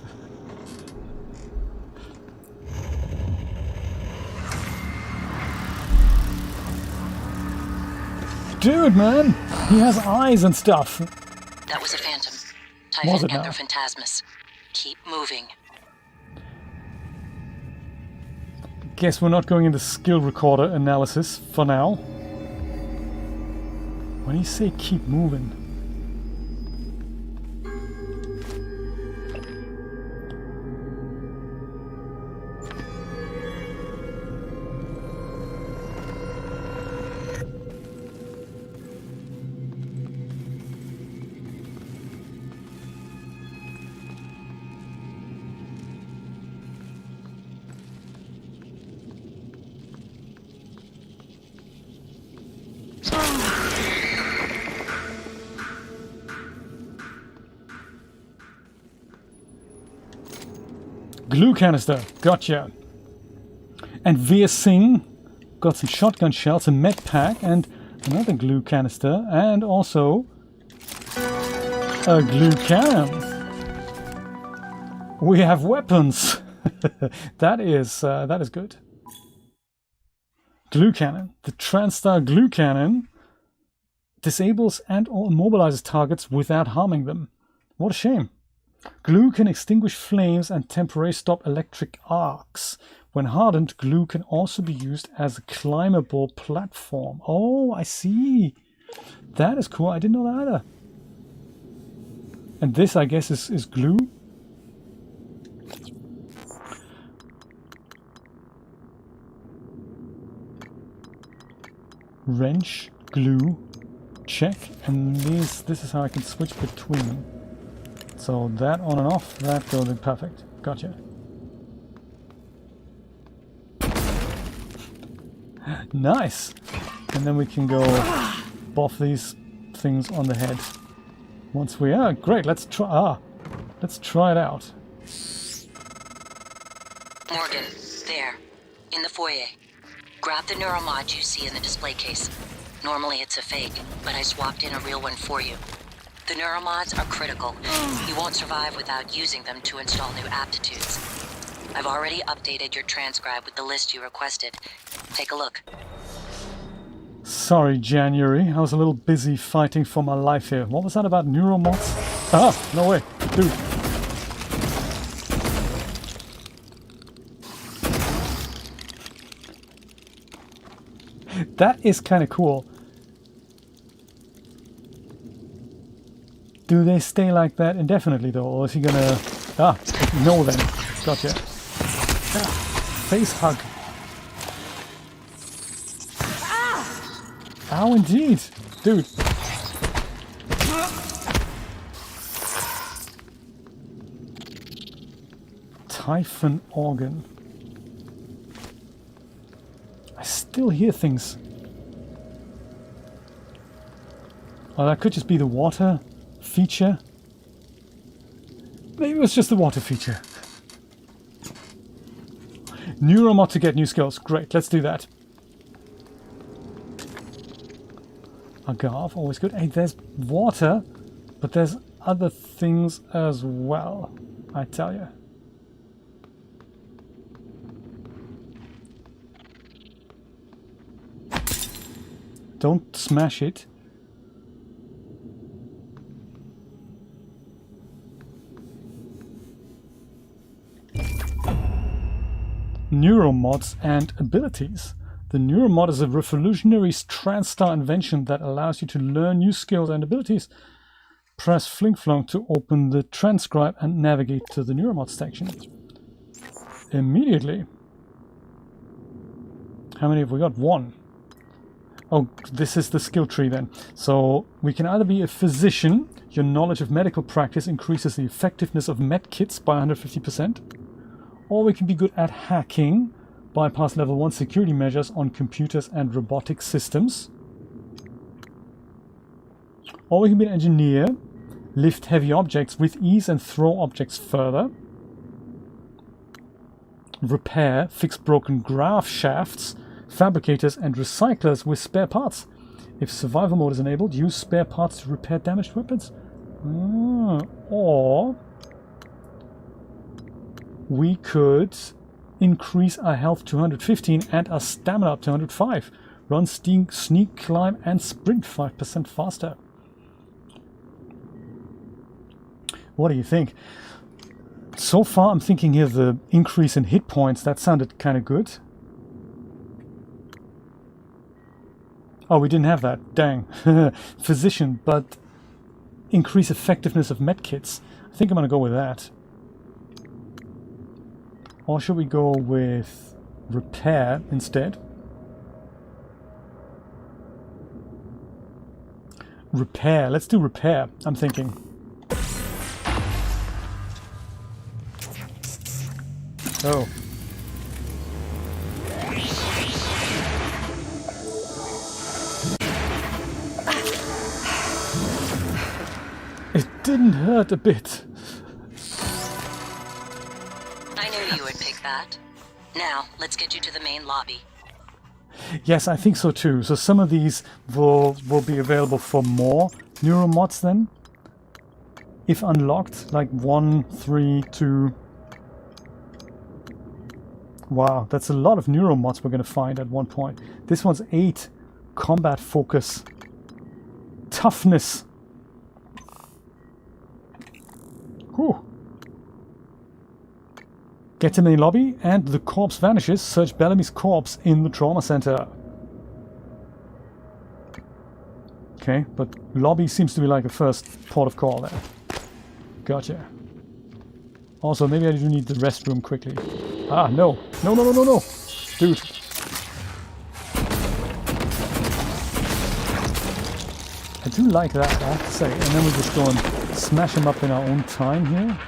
Dude, man! He has eyes and stuff! That was a phantom. Was it Typhon now? Anther Phantasmus. Keep moving. Guess we're not going into skill recorder analysis for now. When you say keep moving... Glue canister, gotcha. And Veer Singh got some shotgun shells, a med pack, and another glue canister, and also a glue cannon. We have weapons. that is good. Glue cannon. The TranStar glue cannon disables and/or immobilizes targets without harming them. What a shame. Glue can extinguish flames and temporarily stop electric arcs. When hardened, glue can also be used as a climbable platform. Oh, I see. That is cool. I didn't know that either. And this, I guess, is glue. Wrench, glue, check. And this is how I can switch between them. So that on and off, that goes in perfect. Gotcha. Nice! And then we can go boff these things on the head. Once we are great, let's try it out. Morgan, there. In the foyer. Grab the neuromod you see in the display case. Normally it's a fake, but I swapped in a real one for you. The neuromods are critical. You won't survive without using them to install new aptitudes. I've already updated your transcribe with the list you requested. Take a look. Sorry, January. I was a little busy fighting for my life here. What was that about neuromods? Ah, no way. Dude. That is kind of cool. Do they stay like that indefinitely though, or is he gonna... Ah, no then. Gotcha. Ah, face hug. Ow, indeed. Dude. Typhon organ. I still hear things. Oh, that could just be the water feature. Maybe it was just the water feature. Neuromod to get new skills. Great, let's do that. Agave, always good. Hey, there's water, but there's other things as well, I tell you. Don't smash it. Neuromods and abilities. The neuromod is a revolutionary TranStar invention that allows you to learn new skills and abilities. Press Fling-Flong to open the transcribe and navigate to the neuromod section. Immediately. How many have we got? One. Oh, this is the skill tree then. So we can either be a physician. Your knowledge of medical practice increases the effectiveness of med kits by 150%. Or we can be good at hacking, bypass level 1 security measures on computers and robotic systems. Or we can be an engineer, lift heavy objects with ease and throw objects further. Repair, fix broken graph shafts, fabricators and recyclers with spare parts. If survival mode is enabled, use spare parts to repair damaged weapons. Or we could increase our health to 115 and our stamina up to 105. Run, sneak, climb and sprint 5% faster. What do you think? So far I'm thinking here the increase in hit points, that sounded kind of good. Oh, we didn't have that. Dang. Physician, but increase effectiveness of medkits. I think I'm going to go with that. Or should we go with repair instead? Repair. Let's do repair, I'm thinking. Oh. It didn't hurt a bit. I knew you would pick that. Now, let's get you to the main lobby. Yes, I think so too. So some of these will be available for more neuromods then. If unlocked, like 1, 3, 2. Wow, that's a lot of neuromods we're going to find at one point. This one's 8. Combat focus. Toughness. Whew. Get to main lobby and the corpse vanishes. Search Bellamy's corpse in the trauma center. Okay, but lobby seems to be like a first port of call there. Gotcha. Also, maybe I do need the restroom quickly. Ah, no. No, no, no, no, no. Dude. I do like that, I have to say. And then we just go and smash them up in our own time here.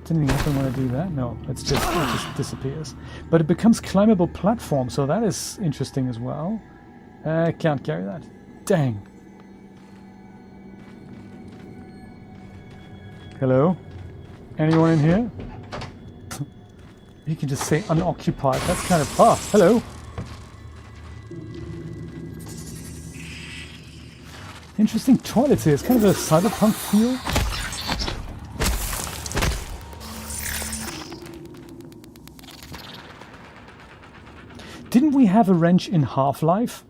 Didn't happen when I do that? No, it just disappears. But it becomes climbable platform, so that is interesting as well. I can't carry that. Dang. Hello? Anyone in here? You can just say unoccupied. That's kind of... Ah, hello. Interesting toilets here. It's kind of a cyberpunk feel. Didn't we have a wrench in Half-Life?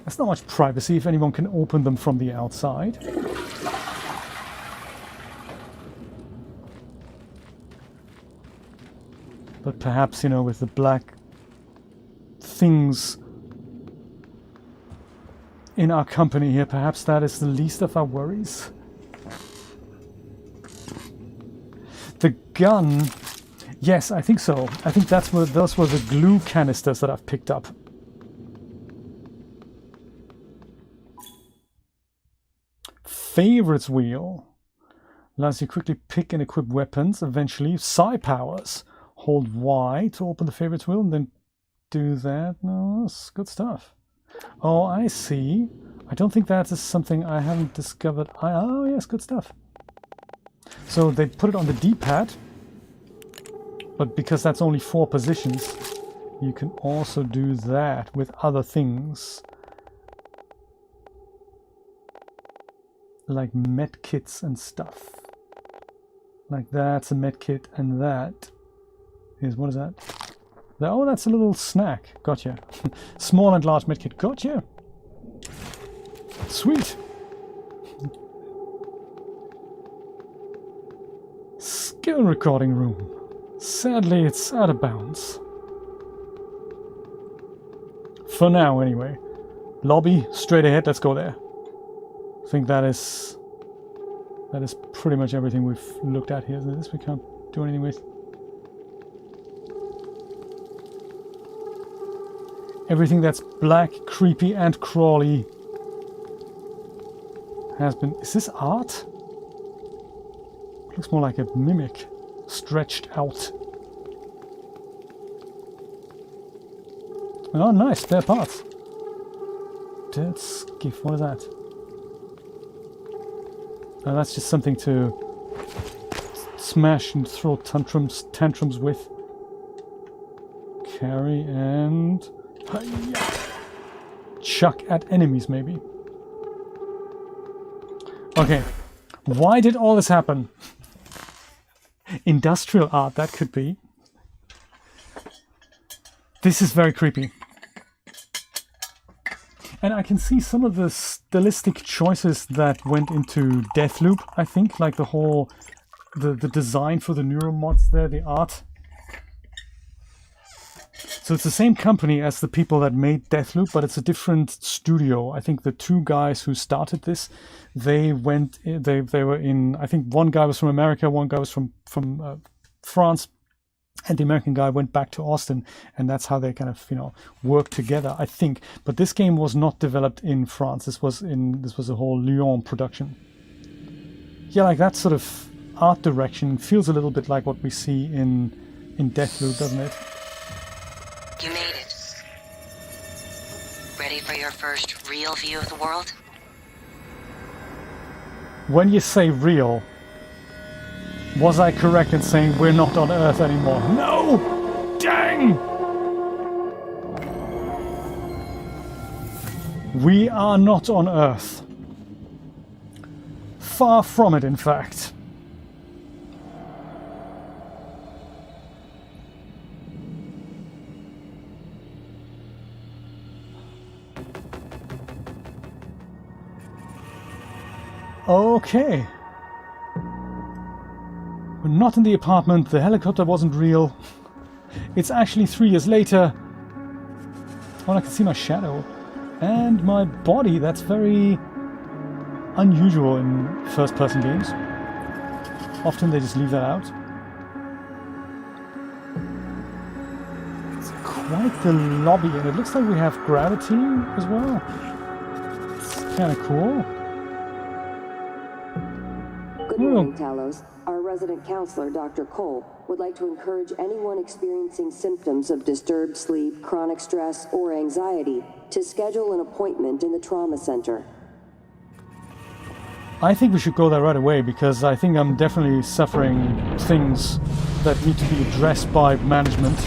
There's not much privacy if anyone can open them from the outside. But perhaps, you know, with the black things in our company here, perhaps that is the least of our worries. The gun Yes, I think so. I think those were the glue canisters that I've picked up. Favorites wheel. Allows you to quickly pick and equip weapons. Eventually, psi powers. Hold Y to open the favorites wheel and then do that. No, that's good stuff. Oh, I see. I don't think that is something I haven't discovered. Oh, yes, good stuff. So they put it on the D-pad, but because that's only 4 positions, you can also do that with other things. Like med kits and stuff. Like that's a med kit, and that is, what is that? Oh, that's a little snack. Gotcha. Small and large med kit. Gotcha. Sweet. Skill recording room. Sadly, it's out of bounds. For now, anyway. Lobby, straight ahead. Let's go there. I think that is pretty much everything we've looked at here. This we can't do anything with. Everything that's black, creepy, and crawly has been... Is this art? Looks more like a mimic, stretched out. Oh, nice, spare parts. Dead skiff, what is that? Oh, that's just something to smash and throw tantrums with. Carry and... chuck at enemies, maybe. Okay, why did all this happen? Industrial art, that could be. This is very creepy. And I can see some of the stylistic choices that went into Deathloop, I think, like the whole, the design for the neuromods there, the art. So it's the same company as the people that made Deathloop, but it's a different studio. I think the 2 guys who started this, they were in, I think one guy was from America, one guy was from France, and the American guy went back to Austin, and that's how they kind of, you know, worked together, I think. But this game was not developed in France. This was a whole Lyon production. Yeah, like that sort of art direction feels a little bit like what we see in Deathloop, doesn't it? You made it. Ready for your first real view of the world? When you say real, was I correct in saying we're not on Earth anymore? No! Dang! We are not on Earth. Far from it, in fact. Okay. We're not in the apartment. The helicopter wasn't real. It's actually 3 years later. Oh, I can see my shadow. And my body. That's very unusual in first-person games. Often they just leave that out. It's quite the lobby, and it looks like we have gravity as well. It's kind of cool. Good morning, Talos. Our resident counselor, Dr. Cole, would like to encourage anyone experiencing symptoms of disturbed sleep, chronic stress, or anxiety to schedule an appointment in the trauma center. I think we should go there right away, because I think I'm definitely suffering things that need to be addressed by management.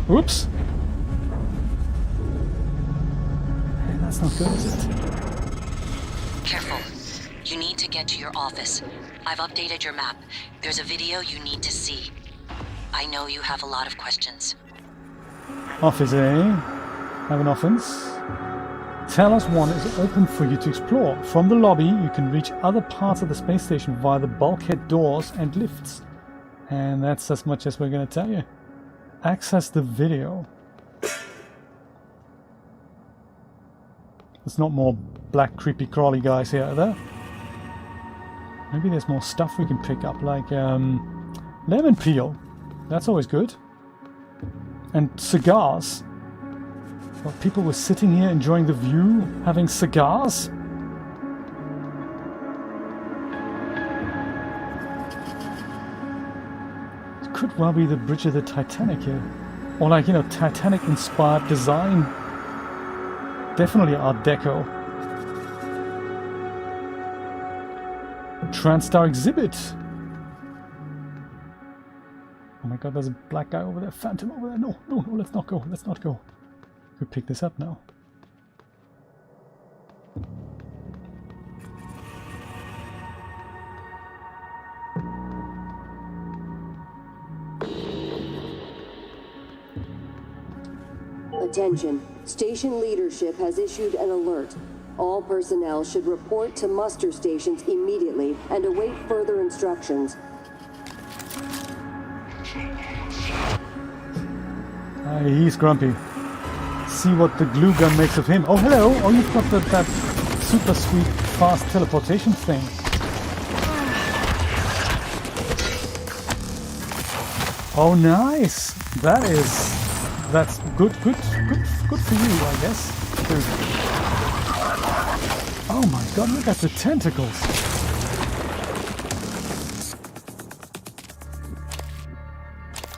Oops. That's not good, is it? Careful. You need to get to your office. I've updated your map. There's a video you need to see. I know you have a lot of questions. Office A. Have an office. Talos 1 is open for you to explore. From the lobby, you can reach other parts of the space station via the bulkhead doors and lifts. And that's as much as we're going to tell you. Access the video. There's not more black creepy crawly guys here, are there? Maybe there's more stuff we can pick up, like lemon peel. That's always good. And cigars. Well, people were sitting here enjoying the view, having cigars. It could well be the bridge of the Titanic here. Or like, you know, Titanic-inspired design. Definitely Art Deco. TranStar exhibit. Oh my god, there's a black guy over there, phantom over there. No, no, no, let's not go, let's not go. Could pick this up now. Attention. Station leadership has issued an alert. All personnel should report to muster stations immediately and await further instructions. He's grumpy. See what the glue gun makes of him. Oh, hello! Oh, you've got that super sweet fast teleportation thing. Oh, nice! That's good for you, I guess. Dude. Oh my god, look at the tentacles!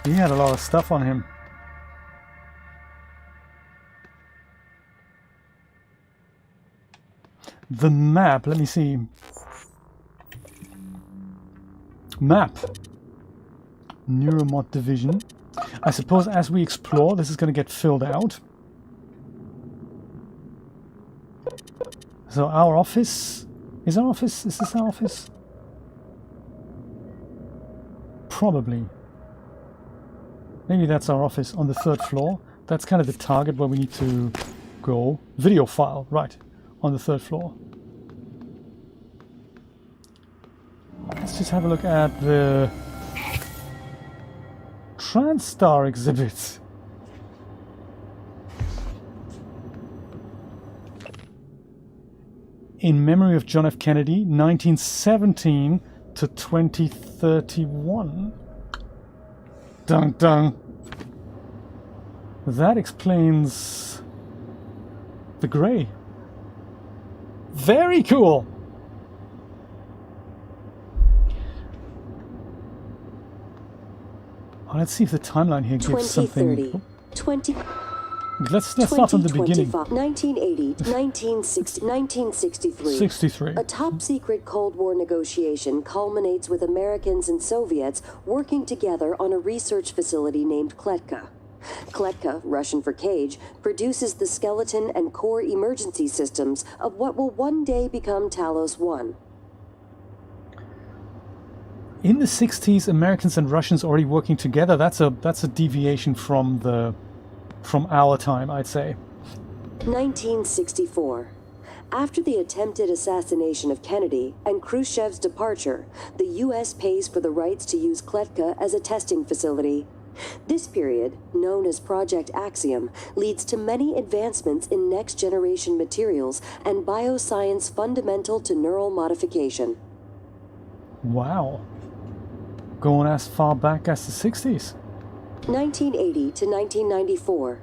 He had a lot of stuff on him. The map, let me see. Map. Neuromod division. I suppose as we explore, this is going to get filled out. So our office... Is this our office? Probably. Maybe that's our office on the 3rd floor. That's kind of the target where we need to go. Video file, right. On the 3rd floor. Let's just have a look at the TranStar exhibit. In memory of John F. Kennedy, 1917 to 2031. Dun dun. That explains the grey. Very cool. Oh, let's see if the timeline here gives something. Let's start from the beginning. 1980, 1960, 1963. 63. A top-secret Cold War negotiation culminates with Americans and Soviets working together on a research facility named Kletka. Kletka, Russian for cage, produces the skeleton and core emergency systems of what will one day become Talos 1. In the 60s, Americans and Russians already working together. That's a deviation from our time, I'd say. 1964. After the attempted assassination of Kennedy and Khrushchev's departure, the U.S. pays for the rights to use Kletka as a testing facility. This period, known as Project Axiom, leads to many advancements in next-generation materials and bioscience fundamental to neural modification. Wow. Going as far back as the 60s. 1980 to 1994.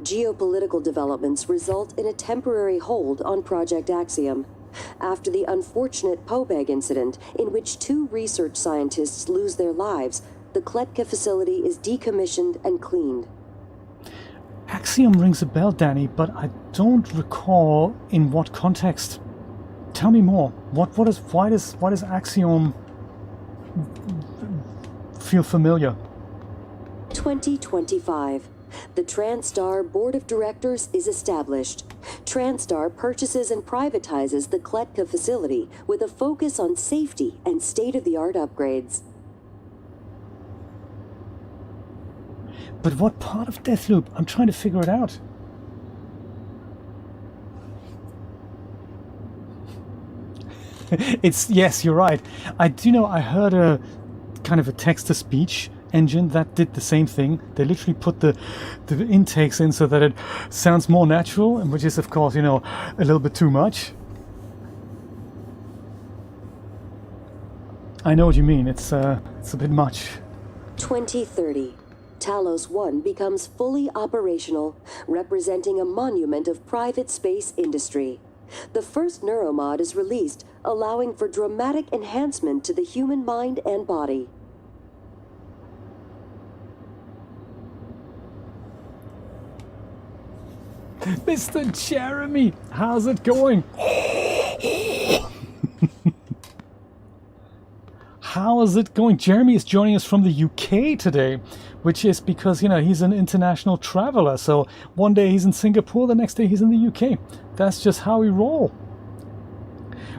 Geopolitical developments result in a temporary hold on Project Axiom. After the unfortunate Pobeg incident, in which 2 research scientists lose their lives, the Kletka facility is decommissioned and cleaned. Axiom rings a bell, Danny, but I don't recall in what context. Tell me more. Why does Axiom feel familiar? 2025. The TranStar Board of Directors is established. TranStar purchases and privatizes the Kletka facility with a focus on safety and state-of-the-art upgrades. But what part of Deathloop? I'm trying to figure it out. Yes, you're right. I do know I heard a kind of a text-to-speech engine that did the same thing. They literally put the intakes in so that it sounds more natural, and which is of course, you know, a little bit too much. I know what you mean. It's a bit much. 2030, Talos 1 becomes fully operational, representing a monument of private space industry. The first neuromod is released, allowing for dramatic enhancement to the human mind and body. Mr. Jeremy, how's it going? How is it going? Jeremy is joining us from the UK today, which is because, you know, he's an international traveler. So one day he's in Singapore, the next day he's in the UK. That's just how we roll.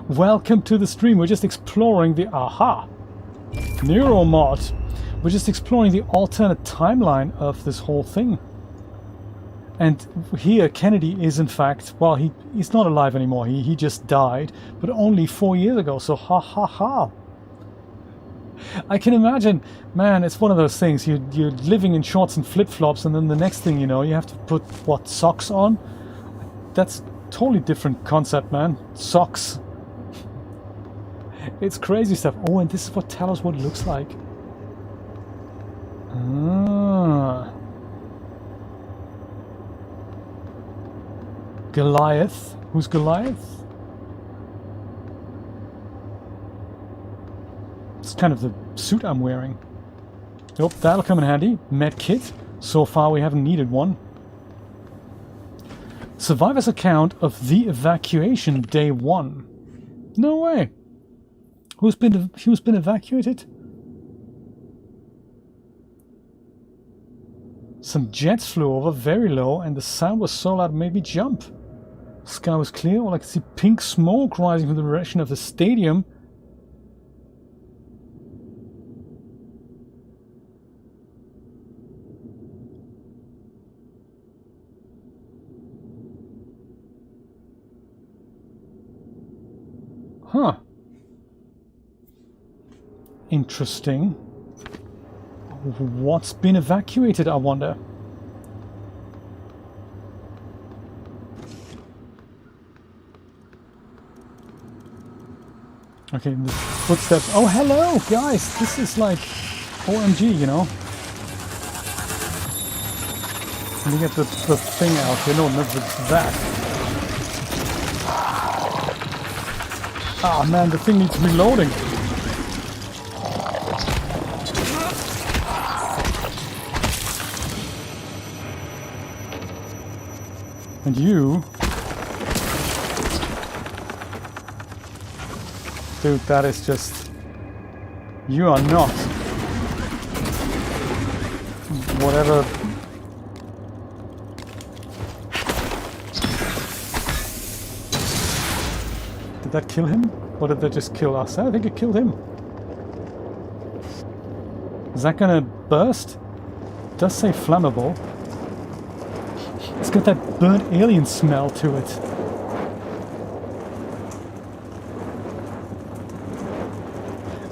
Welcome to the stream. We're just exploring the Neuromod. We're just exploring the alternate timeline of this whole thing. And here Kennedy is in fact, well, he's not alive anymore. He just died, but only 4 years ago. So ha ha ha. I can imagine, man, it's one of those things. You're living in shorts and flip-flops, and then the next thing you know, you have to put, what, socks on? That's totally different concept, man. Socks. It's crazy stuff. Oh, and this is what Talos Wood looks like. Ah. Goliath. Who's Goliath? It's kind of the suit I'm wearing. Oh, that'll come in handy. Med kit. So far we haven't needed one. Survivor's account of the evacuation day 1. No way. Who's been evacuated? Some jets flew over very low and the sound was so loud it made me jump. Sky was clear. All I could see pink smoke rising from the direction of the stadium. Huh. Interesting. What's been evacuated, I wonder? Okay, the footsteps. Oh, hello, guys! This is like OMG, you know? Let me get the thing out here. No, not that. Ah, man, the thing needs reloading. And you... Dude, that is just... You are not... Whatever... Did that kill him? Or did that just kill us? I think it killed him. Is that gonna burst? It does say flammable. It's got that burnt alien smell to it.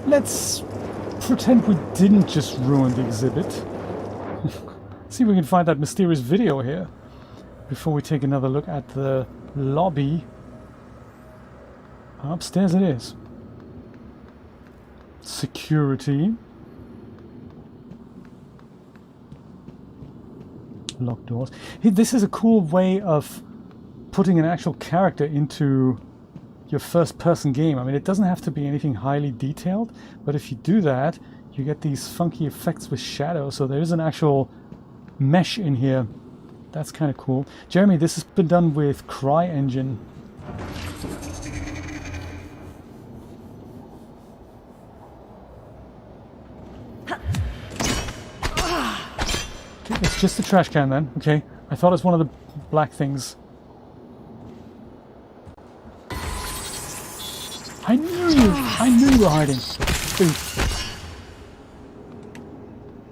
Let's pretend we didn't just ruin the exhibit. See if we can find that mysterious video here before we take another look at the lobby. Upstairs it is. Security. Locked doors. Hey, this is a cool way of putting an actual character into your first-person game. I mean, it doesn't have to be anything highly detailed, but if you do that, you get these funky effects with shadows. So there is an actual mesh in here. That's kind of cool. Jeremy, this has been done with CryEngine. It's just a trash can then, okay. I thought it was one of the black things. I knew you were hiding. Ooh.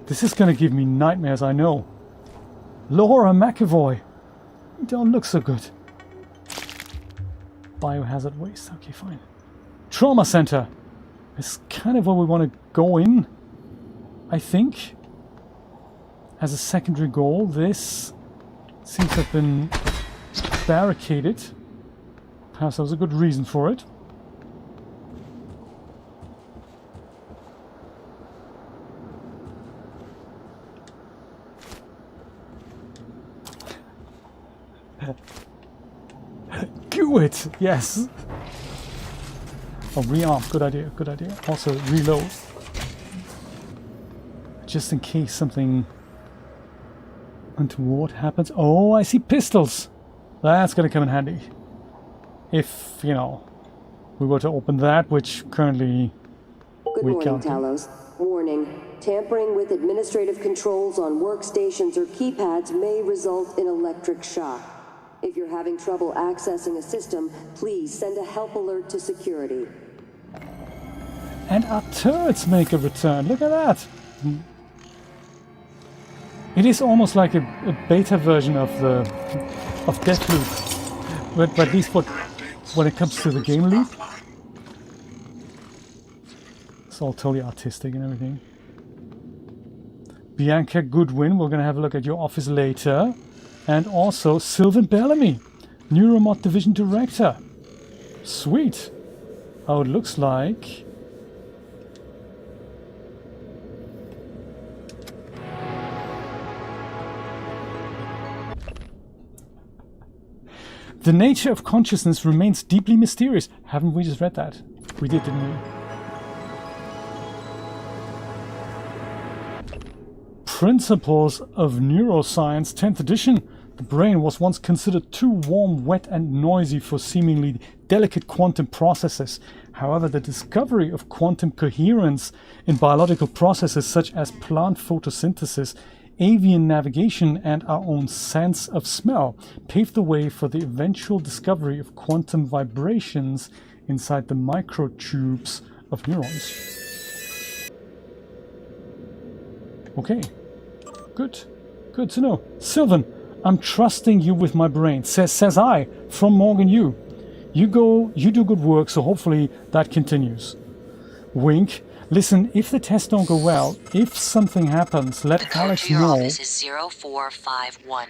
This is gonna give me nightmares, I know. Laura McAvoy. You don't look so good. Biohazard waste, okay, fine. Trauma center. It's kind of where we want to go in, I think. As a secondary goal, this seems to have been barricaded. Perhaps there was a good reason for it. Do it! Yes! Oh, rearm. Good idea, good idea. Also, reload. Just in case something untoward happens. Oh, I see pistols! That's gonna come in handy. If, you know, we were to open that, which currently Good we morning, can't do. Talos. Warning. Tampering with administrative controls on workstations or keypads may result in electric shock. If you're having trouble accessing a system, please send a help alert to security. And our turrets make a return. Look at that! It is almost like a beta version of Deathloop. But at least when it comes to the game loop, it's all totally artistic and everything. Bianca Goodwin, we're going to have a look at your office later. And also Sylvan Bellamy, Neuromod Division Director. Sweet. How it looks like. The nature of consciousness remains deeply mysterious. Haven't we just read that? We did, didn't we? Principles of Neuroscience, 10th edition. The brain was once considered too warm, wet and noisy for seemingly delicate quantum processes. However, the discovery of quantum coherence in biological processes such as plant photosynthesis, avian navigation and our own sense of smell paved the way for the eventual discovery of quantum vibrations inside the microtubes of neurons. Okay, good to know. Sylvan, I'm trusting you with my brain, says I, from Morgan Yu. You do good work, so hopefully that continues. Wink. Listen, if the tests don't go well, if something happens, let Alex know. The office is 0451.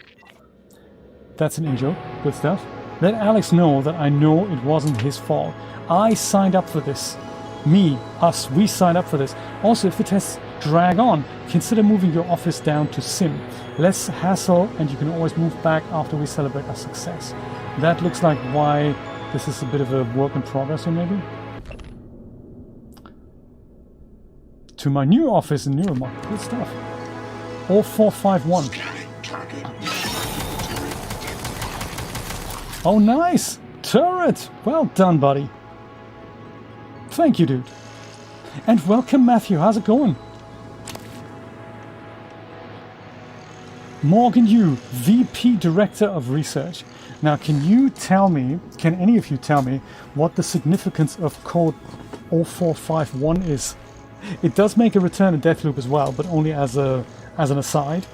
That's an in-joke. Good stuff. Let Alex know that I know it wasn't his fault. I signed up for this. Me, us, we signed up for this. Also, if the tests drag on, consider moving your office down to Sim. Less hassle, and you can always move back after we celebrate our success. That looks like why this is a bit of a work in progress, or maybe? To my new office in Neuromod. Good stuff. 0451. Oh, nice! Turret! Well done, buddy. Thank you, dude. And welcome, Matthew. How's it going? Morgan Yu, VP Director of Research. Now, can any of you tell me what the significance of code 0451 is? It does make a return in Deathloop as well, but only as an aside.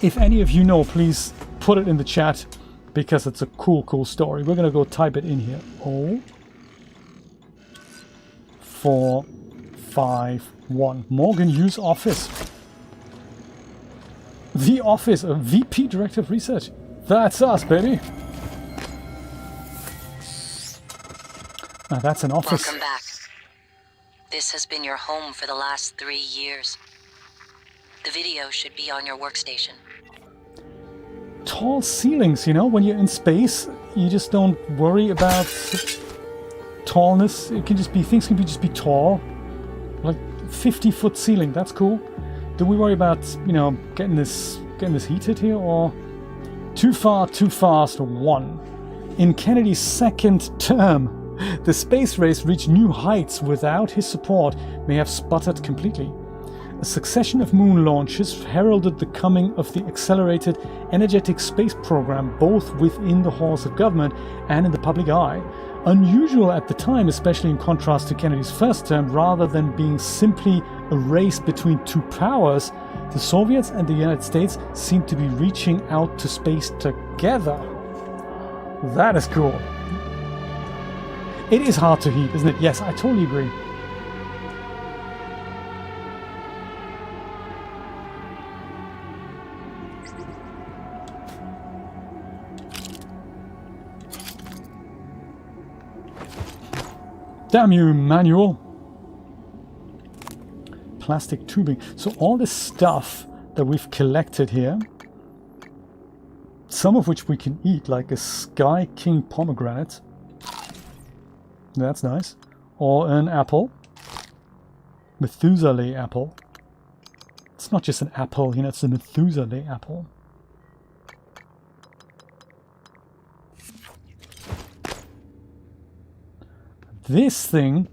If any of you know, please put it in the chat, because it's a cool story. We're gonna go type it in here. 0451. Morgan Yu's office. The office of VP Director of Research. That's us, baby. Now that's an office. Welcome back. This has been your home for the last 3 years. The video should be on your workstation. Tall ceilings, you know, when you're in space, you just don't worry about tallness. It can just be, things can just be tall. Like 50-foot ceiling, that's cool. Do we worry about, you know, getting this heated here, or too far, too fast? 1. In Kennedy's second term, the space race reached new heights without his support, may have sputtered completely. A succession of moon launches heralded the coming of the accelerated energetic space program, both within the halls of government and in the public eye. Unusual at the time, especially in contrast to Kennedy's first term, rather than being simply a race between two powers, the Soviets and the United States seemed to be reaching out to space together. That is cool. It is hard to heat, isn't it? Yes, I totally agree. Damn you, manual. Plastic tubing. So all this stuff that we've collected here, some of which we can eat, like a Sky King pomegranate. That's nice. Or an apple. Methuselah apple. It's not just an apple, you know, it's a Methuselah apple. This thing,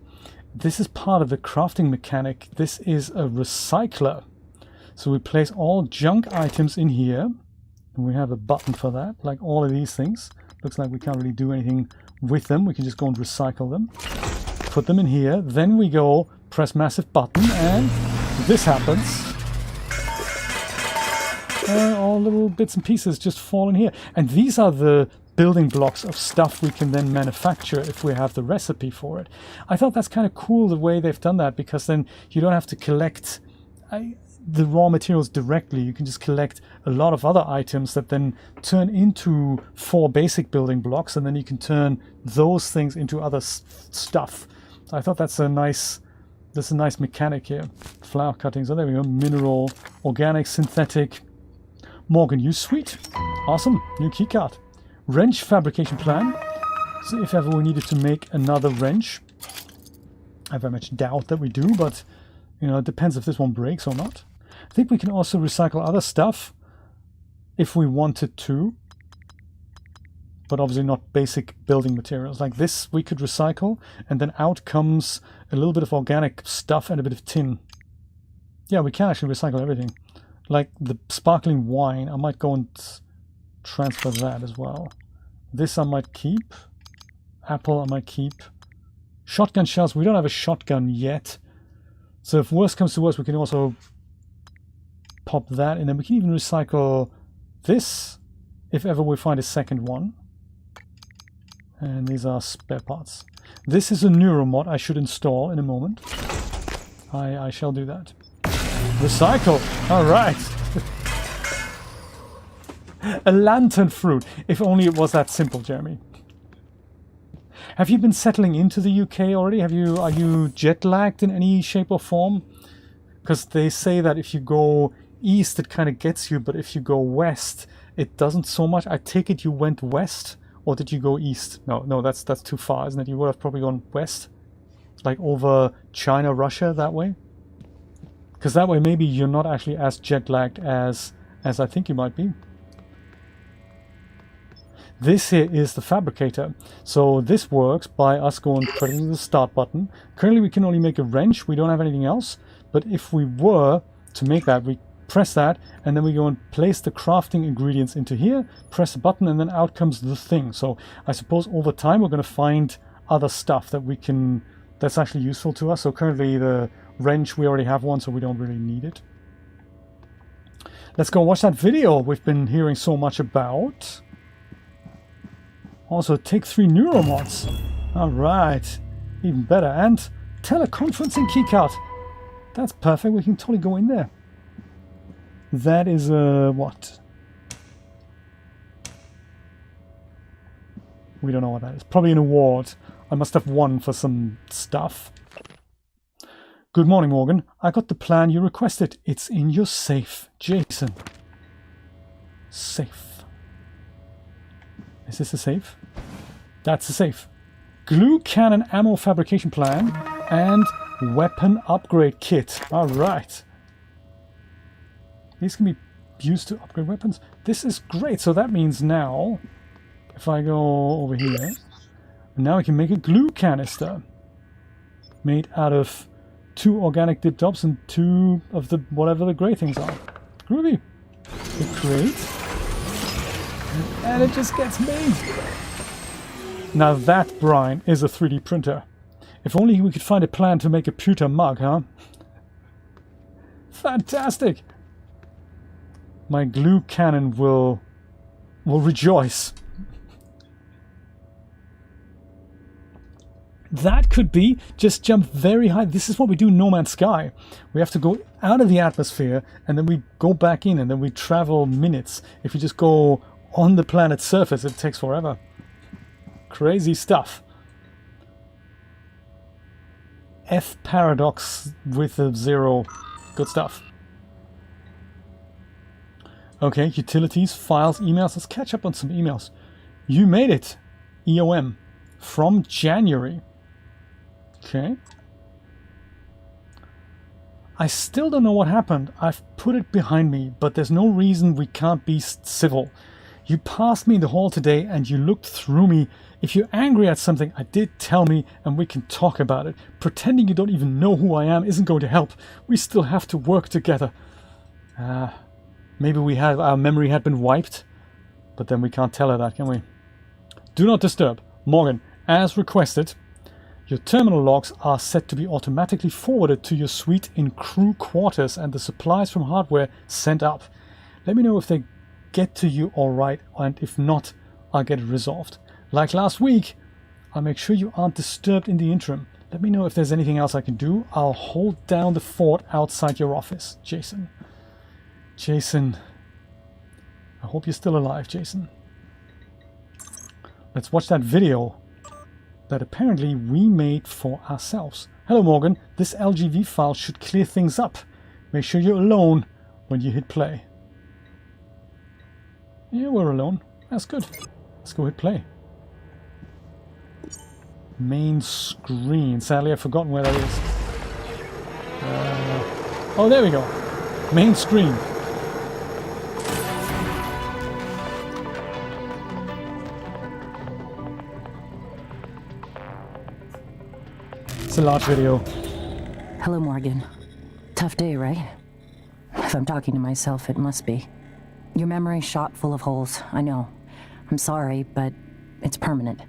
this is part of the crafting mechanic. This is a recycler. So we place all junk items in here. And we have a button for that, like all of these things. Looks like we can't really do anything with them. We can just go and recycle them. Put them in here. Then we go press massive button and this happens. All little bits and pieces just fall in here. And these are the building blocks of stuff we can then manufacture if we have the recipe for it. I thought that's kind of cool the way they've done that, because then you don't have to collect the raw materials directly. You can just collect a lot of other items that then turn into 4 basic building blocks, and then you can turn those things into other stuff. So I thought that's a nice mechanic here. Flower cuttings, oh there we go, mineral, organic, synthetic. Morgan, you sweet. Awesome, new keycard. Wrench fabrication plan. So if ever we needed to make another wrench, I very much doubt that we do, but you know, it depends if this one breaks or not. I think we can also recycle other stuff if we wanted to, but obviously not basic building materials. Like this we could recycle, and then out comes a little bit of organic stuff and a bit of tin. Yeah, we can actually recycle everything. Like the sparkling wine, I might go and transfer that as well. This I might keep. Apple I might keep. Shotgun shells, we don't have a shotgun yet. So if worst comes to worst, we can also pop that, and then we can even recycle this if ever we find a second one. And these are spare parts. This is a neuromod I should install in a moment. I shall do that. Recycle! Alright! A lantern fruit! If only it was that simple, Jeremy. Have you been settling into the UK already? Are you jet lagged in any shape or form? Because they say that if you go east it kind of gets you, but if you go west it doesn't so much. I take it you went west, or did you go east? No, that's too far, isn't it? You would have probably gone west, like over China, Russia, that way. Because that way maybe you're not actually as jet lagged as I think you might be. This here is the fabricator. So this works by us going pressing the start button. Currently we can only make a wrench, we don't have anything else. But if we were to make that, we press that and then we go and place the crafting ingredients into here, press a button, and then out comes the thing. So I suppose over time we're going to find other stuff that we can, that's actually useful to us. So currently the wrench, we already have one, so we don't really need it. Let's go watch that video we've been hearing so much about. Also, take 3 neuromods. Alright, even better. And teleconferencing keycard. That's perfect, we can totally go in there. That is what? We don't know what that is. Probably an award. I must have won for some stuff. Good morning, Morgan. I got the plan you requested. It's in your safe, Jason. Safe. Is this a safe? That's a safe. Glue cannon ammo fabrication plan and weapon upgrade kit. Alright. These can be used to upgrade weapons. This is great. So that means now, if I go over here, now we can make a glue canister. Made out of 2 organic dip tops and 2 of the whatever the grey things are. Groovy. Hit create. And it just gets made. Now that, Brian, is a 3D printer. If only we could find a plan to make a pewter mug, huh? Fantastic! My glue cannon will rejoice. That could be just jump very high. This is what we do in No Man's Sky. We have to go out of the atmosphere and then we go back in and then we travel minutes. If you just go on the planet's surface, it takes forever. Crazy stuff. F paradox with a 0. Good stuff. Okay, utilities, files, emails. Let's catch up on some emails. You made it. EOM. From January. Okay. I still don't know what happened. I've put it behind me, but there's no reason we can't be civil. You passed me in the hall today and you looked through me. If you're angry at something, I did tell me and we can talk about it. Pretending you don't even know who I am isn't going to help. We still have to work together. Maybe our memory had been wiped, but then we can't tell her that, can we? Do not disturb. Morgan, as requested, your terminal logs are set to be automatically forwarded to your suite in crew quarters and the supplies from hardware sent up. Let me know if they get to you all right, and if not, I'll get it resolved. Like last week, I'll make sure you aren't disturbed in the interim. Let me know if there's anything else I can do. I'll hold down the fort outside your office. Jason. Jason. I hope you're still alive, Jason. Let's watch that video that apparently we made for ourselves. Hello, Morgan. This LGV file should clear things up. Make sure you're alone when you hit play. Yeah, we're alone. That's good. Let's go hit play. Main screen. Sadly, I've forgotten where that is. Oh, there we go. Main screen. It's a large video. Hello, Morgan. Tough day, right? If I'm talking to myself, it must be. Your memory's shot full of holes, I know. I'm sorry, but it's permanent.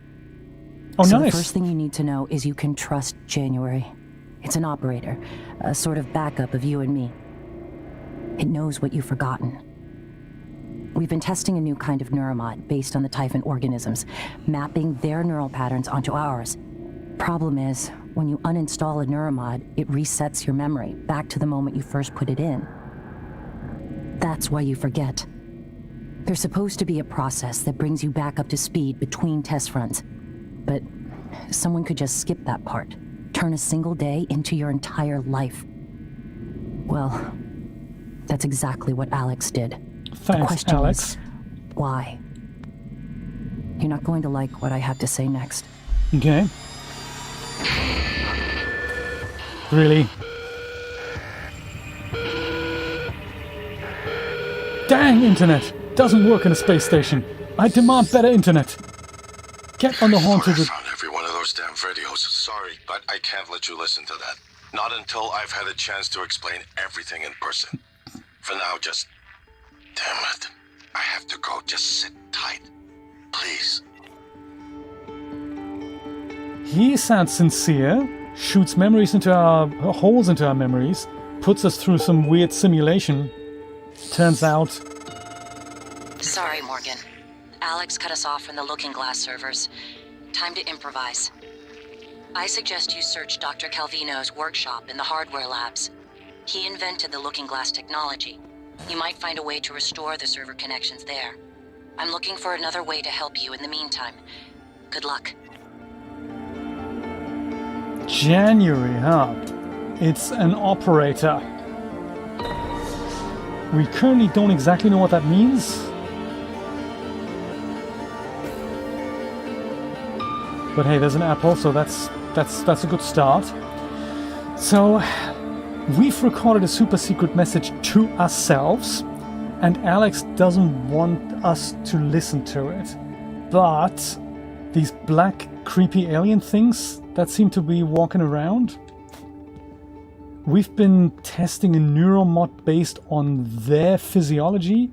Oh, so nice. The first thing you need to know is you can trust January. It's an operator, a sort of backup of you and me. It knows what you've forgotten. We've been testing a new kind of neuromod based on the Typhon organisms, mapping their neural patterns onto ours. Problem is, when you uninstall a neuromod, it resets your memory back to the moment you first put it in. That's why you forget. There's supposed to be a process that brings you back up to speed between test runs. But someone could just skip that part, turn a single day into your entire life. Well, that's exactly what Alex did. Thanks, the question Alex. is, why? You're not going to like what I have to say next. Okay. Really? Dang, internet! Doesn't work in a space station. I demand better internet. Get on the horn to I the... found every one of those damn videos. Sorry, but I can't let you listen to that. Not until I've had a chance to explain everything in person. For now, just... Damn it. I have to go. Just sit tight. Please. He sounds sincere, shoots memories into our... holes into our memories, puts us through some weird simulation. Turns out... Sorry, Morgan. Alex cut us off from the Looking Glass servers. Time to improvise. I suggest you search Dr. Calvino's workshop in the hardware labs. He invented the Looking Glass technology. You might find a way to restore the server connections there. I'm looking for another way to help you in the meantime. Good luck. January, huh? It's an operator. We currently don't exactly know what that means. But hey, there's an apple, so that's a good start. So, we've recorded a super secret message to ourselves, and Alex doesn't want us to listen to it. But these black, creepy alien things that seem to be walking around, we've been testing a neuromod based on their physiology.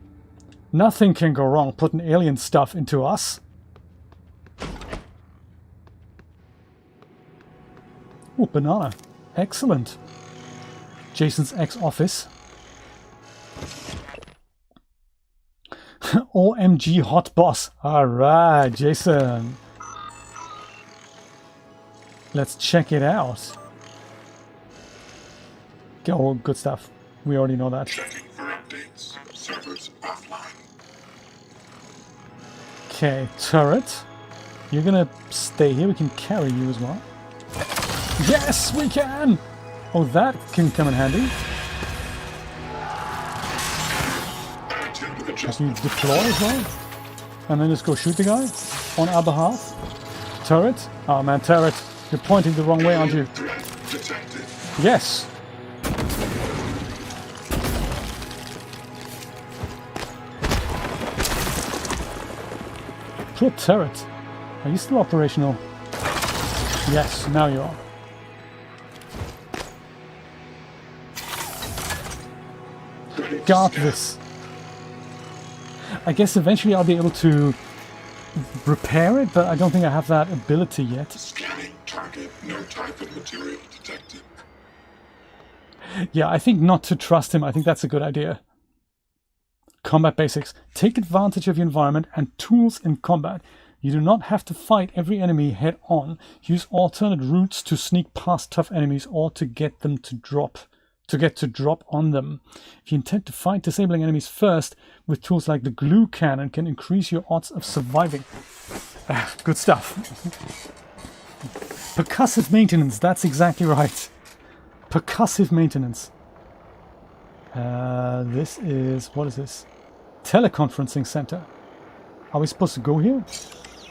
Nothing can go wrong putting alien stuff into us. Oh, banana. Excellent. Jason's ex-office. OMG hot boss. Alright, Jason. Let's check it out. Oh, good stuff. We already know that. Checking for updates. Servers offline. Okay, turret. You're gonna stay here. We can carry you as well. Yes, we can! Oh, that can come in handy. Just need to deploy as well. And then just go shoot the guy on our behalf. Turret? Oh man, turret. You're pointing the wrong way, aren't you? Yes. Poor turret. Are you still operational? Yes, now you are. Guard this. I guess eventually I'll be able to repair it, but I don't think I have that ability yet. Scanning target, no type of material detected. Yeah, I think not to trust him. I think that's a good idea. Combat basics. Take advantage of your environment and tools in combat. You do not have to fight every enemy head on. Use alternate routes to sneak past tough enemies or to get them to drop. On them. If you intend to fight, disabling enemies first with tools like the glue cannon can increase your odds of surviving. Good stuff. Percussive maintenance, that's exactly right. Percussive maintenance. This is, what is this? Teleconferencing center. Are we supposed to go here?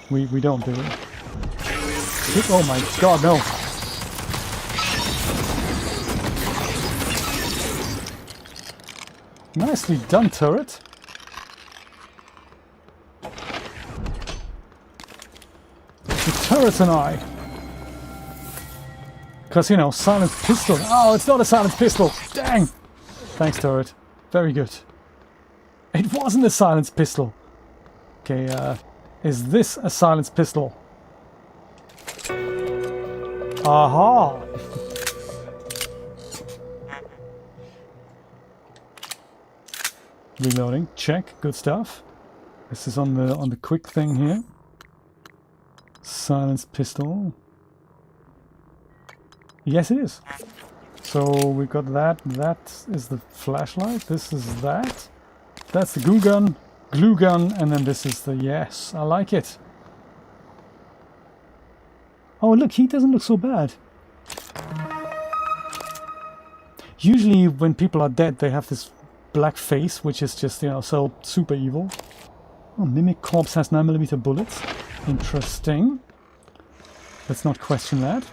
We don't, do we? Oh my god, no. Nicely done, turret. The turret and I. Because, you know, silenced pistol. Oh, it's not a silenced pistol. Dang. Thanks, turret. Very good. It wasn't a silenced pistol. Okay, is this a silenced pistol? Aha! Reloading, check, good stuff. This is on the quick thing here. Silenced pistol. Yes, it is. So we got that. That is the flashlight. This is that. That's the glue gun, and then this is the yes. I like it. Oh, look, he doesn't look so bad. Usually, when people are dead, they have this black face, which is just, you know, so super evil. Oh, Mimic Corpse has 9mm bullets. Interesting. Let's not question that.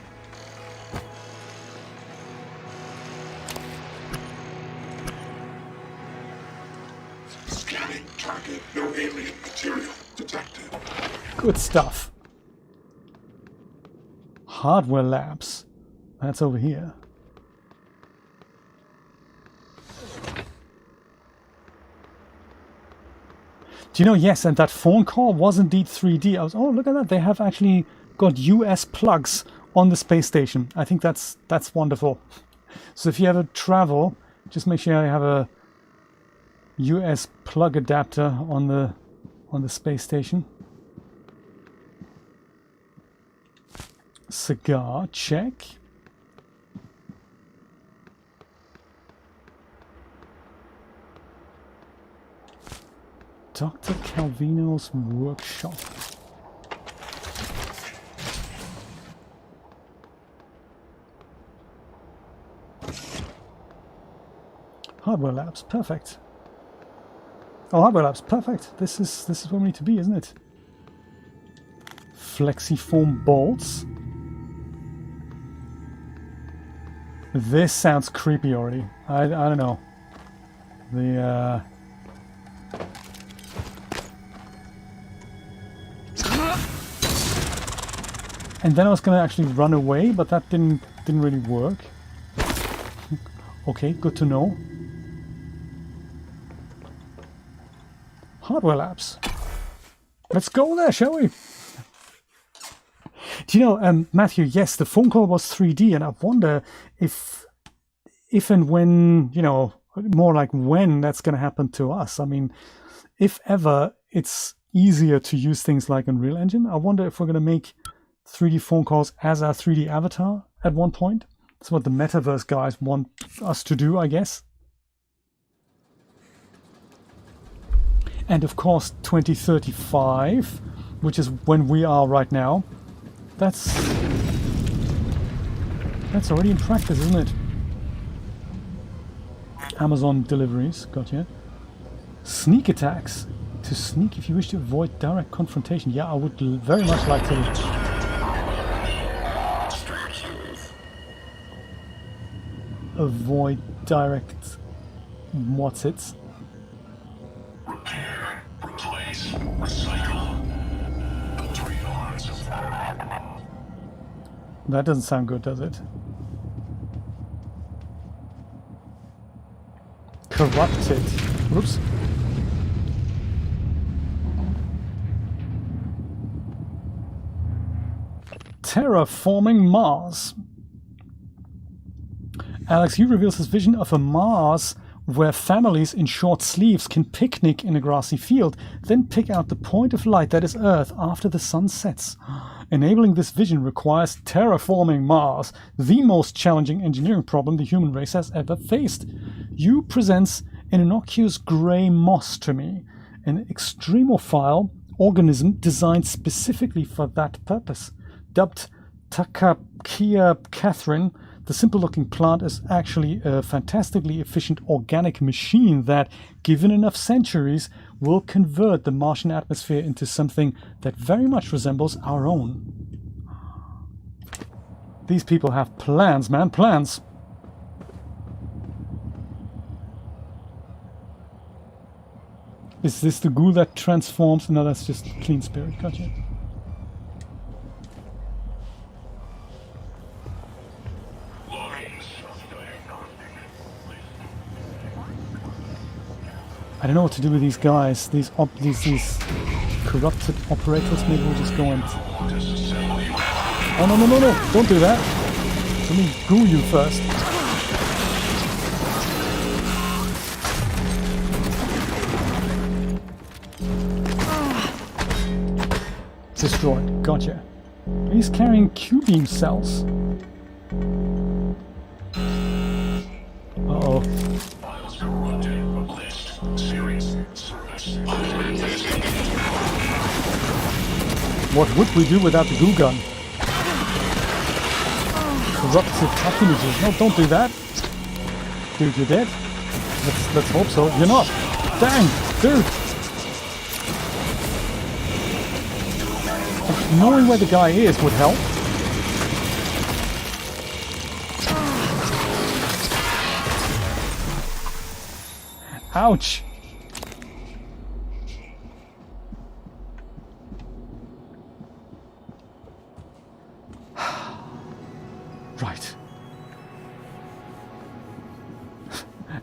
Scanning target, no alien material detected. Good stuff. Hardware labs. That's over here. Do you know, yes, and that phone call was indeed 3D. I was, oh, look at that. They have actually got US plugs on the space station. I think that's wonderful. So if you ever travel, just make sure you have a US plug adapter on the space station. Cigar, check. Dr. Calvino's workshop. Hardware labs, perfect. Oh, hardware labs, perfect. This is where we need to be, isn't it? Flexiform bolts. This sounds creepy already. I don't know. The and then I was gonna actually run away, but that didn't really work. Okay, good to know. Hardware labs. Let's go there, shall we? Do you know, Matthew, yes, the phone call was 3D, and I wonder if and when, you know, more like when that's going to happen to us. I mean, if ever it's easier to use things like Unreal Engine, I wonder if we're going to make 3D phone calls as our 3D avatar at one point. That's what the metaverse guys want us to do, I guess. And of course, 2035, which is when we are right now. That's already in practice, isn't it? Amazon deliveries, gotcha. Sneak attacks. To sneak if you wish to avoid direct confrontation. Yeah, I would very much like to. Avoid direct. What's it? Repair, replace, recycle. The 3 R's of That doesn't sound good, does it? Corrupted. Whoops. Terraforming Mars. Alex Yu reveals his vision of a Mars where families in short sleeves can picnic in a grassy field, then pick out the point of light that is Earth after the sun sets. Enabling this vision requires terraforming Mars, the most challenging engineering problem the human race has ever faced. Yu presents an innocuous grey moss to me, an extremophile organism designed specifically for that purpose. Dubbed Takakia Catherine, the simple-looking plant is actually a fantastically efficient organic machine that, given enough centuries, will convert the Martian atmosphere into something that very much resembles our own. These people have plans, man, plans. Is this the ghoul that transforms? No, that's just clean spirit. Gotcha. I don't know what to do with these guys, these corrupted operators. Maybe we'll just go and... Oh, no, no, no, no! Don't do that! Let me ghoul you first. Destroyed. Gotcha. He's carrying Q-beam cells. Uh-oh. What would we do without the goo gun? Corrupted top images. No, don't do that. Dude, you're dead. Let's hope so. You're not. Dang, dude. Knowing where the guy is would help. Ouch. Right.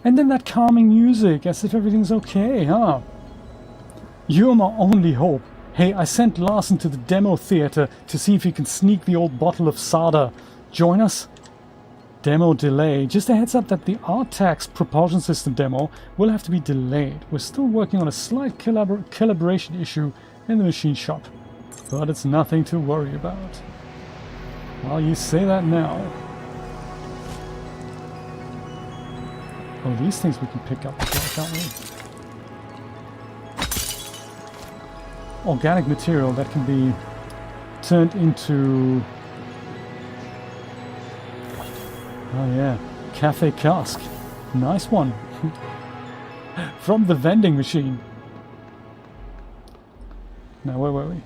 And then that calming music, as if everything's okay, huh? You're my only hope. Hey, I sent Larson to the demo theater to see if he can sneak the old bottle of Sada. Join us? Demo delay. Just a heads up that the RTAX propulsion system demo will have to be delayed. We're still working on a slight calibration issue in the machine shop. But it's nothing to worry about. Well, you say that now. Oh, these things we can pick up as well, can't we? Organic material that can be turned into... Oh yeah, cafe cask. Nice one. From the vending machine. Now, where were we?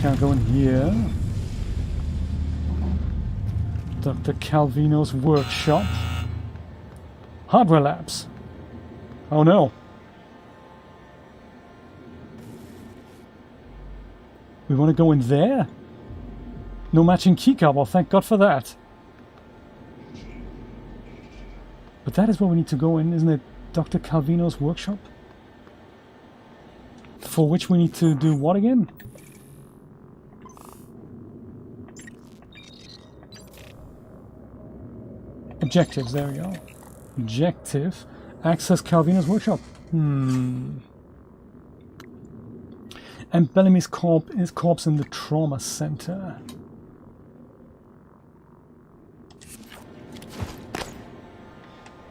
Can't go in here. Dr. Calvino's workshop. Hardware labs. Oh no. We want to go in there? No matching keycard. Well, thank God for that. But that is where we need to go in, isn't it? Dr. Calvino's workshop? For which we need to do what again? Objectives, there we go. Objective. Access Calvino's workshop. And Bellamy's corpse in the trauma center.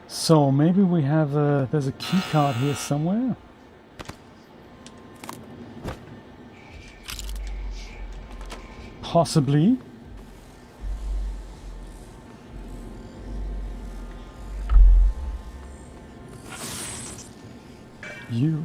So maybe we have there's a key card here somewhere. Possibly. you.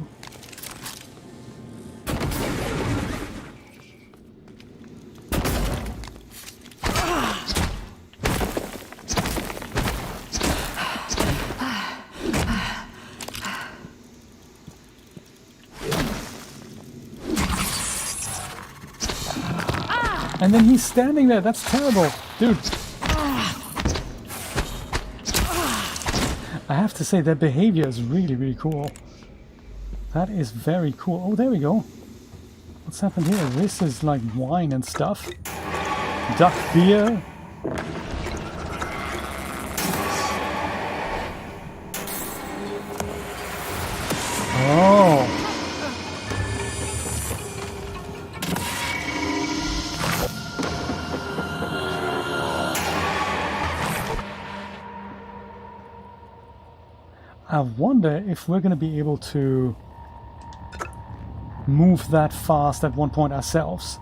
And then he's standing there. That's terrible. Dude. I have to say, their behavior is really, really cool. That is very cool. Oh, there we go. What's happened here? This is like wine and stuff. Duck beer. Oh. I wonder if we're going to be able to move that fast at one point ourselves.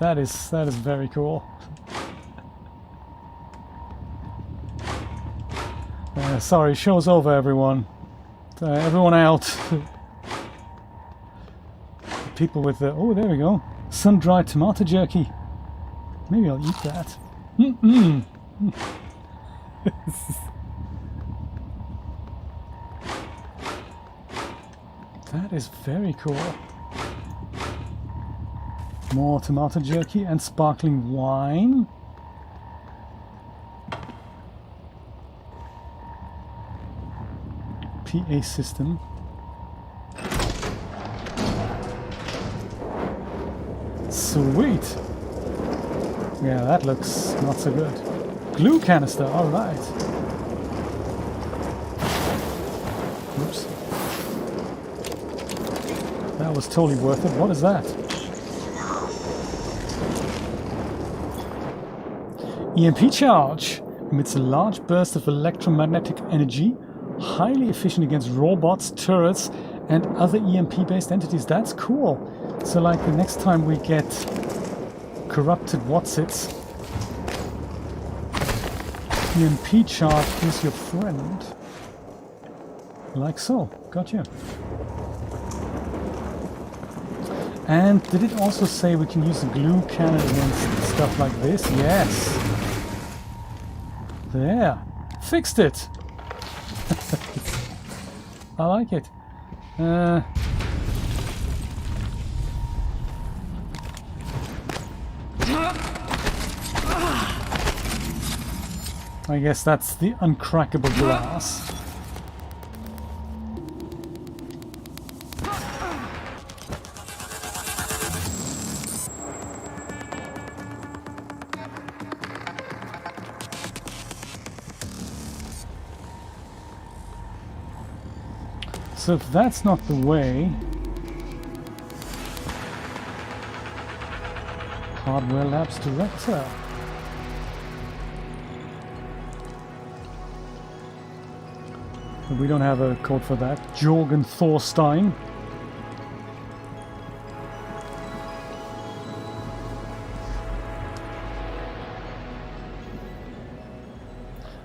That is very cool. Sorry, show's over, everyone. Everyone out. People with the... Oh, there we go. Sun-dried tomato jerky. Maybe I'll eat that. That is very cool. More tomato jerky and sparkling wine. PA system. Sweet! Yeah, that looks not so good. Glue canister, alright. Oops. That was totally worth it. What is that? EMP charge emits a large burst of electromagnetic energy, highly efficient against robots, turrets, and other EMP-based entities. That's cool. So like the next time we get corrupted whatsits, EMP charge is your friend. Like so. Gotcha. And did it also say we can use the glue cannon against stuff like this? Yes. There. Fixed it. I like it. I guess that's the uncrackable glass. So if that's not the way... Hardware Labs Director. But we don't have a code for that. Jorgen Thorstein.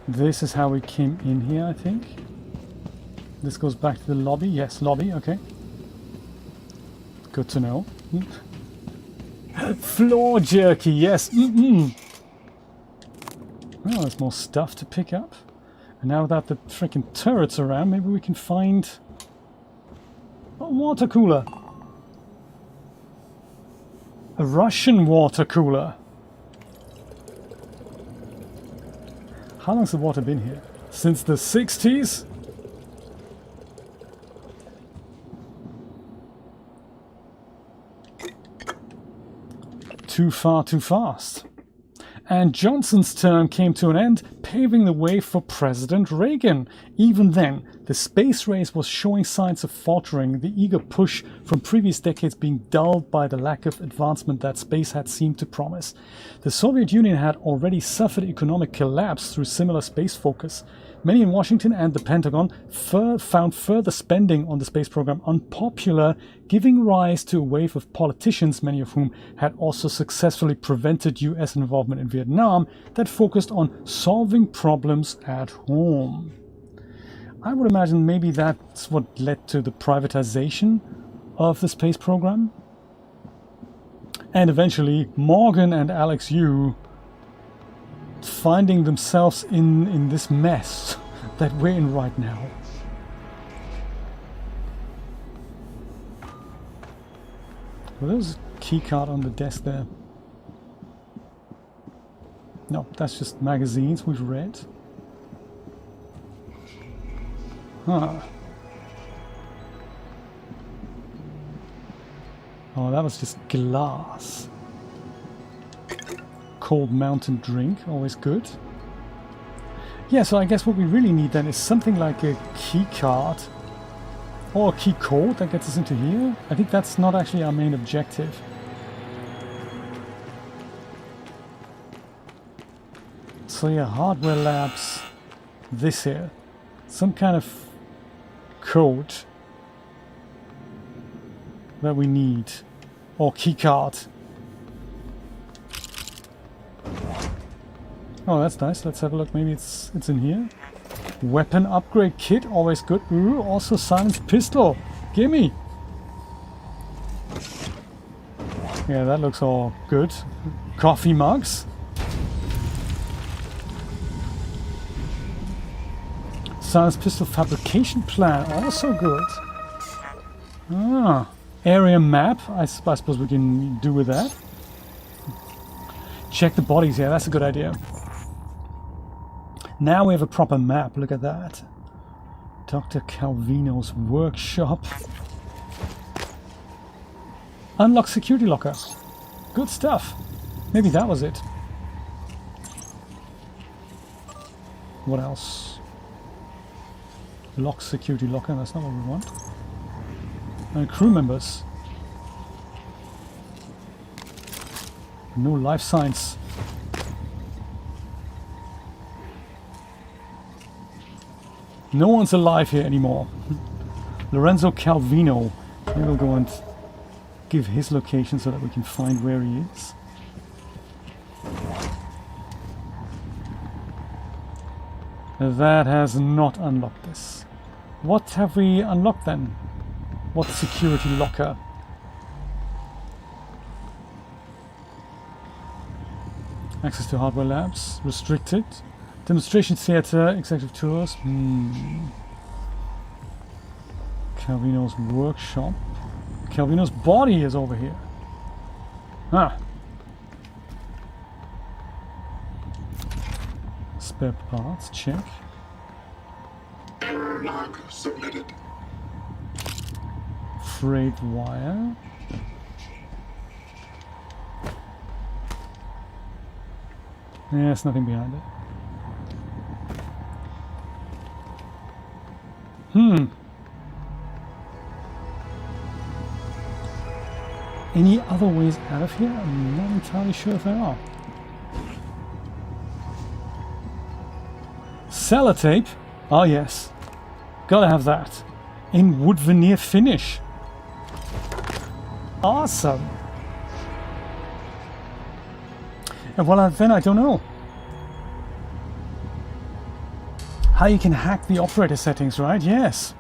This is how we came in here, I think. This goes back to the lobby. Yes, lobby, okay. Good to know. Floor jerky, yes. Well, there's more stuff to pick up. And now that the freaking turret's around, maybe we can find a water cooler. A Russian water cooler. How long's the water been here? Since the 60s? Too far, too fast. And Johnson's term came to an end, paving the way for President Reagan. Even then, the space race was showing signs of faltering, the eager push from previous decades being dulled by the lack of advancement that space had seemed to promise. The Soviet Union had already suffered economic collapse through similar space focus. Many in Washington and the Pentagon found further spending on the space program unpopular, giving rise to a wave of politicians, many of whom had also successfully prevented US involvement in Vietnam, that focused on solving problems at home. I would imagine maybe that's what led to the privatization of the space program. And eventually Morgan and Alex Yu finding themselves in this mess that we're in right now. Well, there's a key card on the desk there. No, that's just magazines we've read. Huh. Oh, that was just glass. Cold mountain drink, always good. Yeah, so I guess what we really need then is something like a key card or a key code that gets us into here. I think that's not actually our main objective. So yeah, hardware labs, this here. Some kind of code that we need, or key card. Oh, that's nice. Let's have a look. Maybe it's in here. Weapon upgrade kit, always good. Ooh, also silenced pistol. Gimme. Yeah, that looks all good. Coffee mugs. Silenced pistol fabrication plan, also good. Ah, area map. I suppose we can do with that. Check the bodies. Yeah, that's a good idea. Now we have a proper map. Look at that. Dr. Calvino's workshop. Unlock security locker. Good stuff. Maybe that was it. What else? Lock security locker. That's not what we want. And crew members. No life signs. No one's alive here anymore. Lorenzo Calvino. We will go and give his location so that we can find where he is. That has not unlocked this. What have we unlocked then? What security locker? Access to hardware labs. Restricted. Demonstration theater. Executive tours. Calvino's workshop. Calvino's body is over here. Ah. Spare parts. Check. Error log submitted. Freight wire. Yeah, there's nothing behind it. Any other ways out of here? I'm not entirely sure if there are. Sellotape? Oh yes. Gotta have that. In wood veneer finish. Awesome. And well, then I don't know how you can hack the operator settings, right? Yes.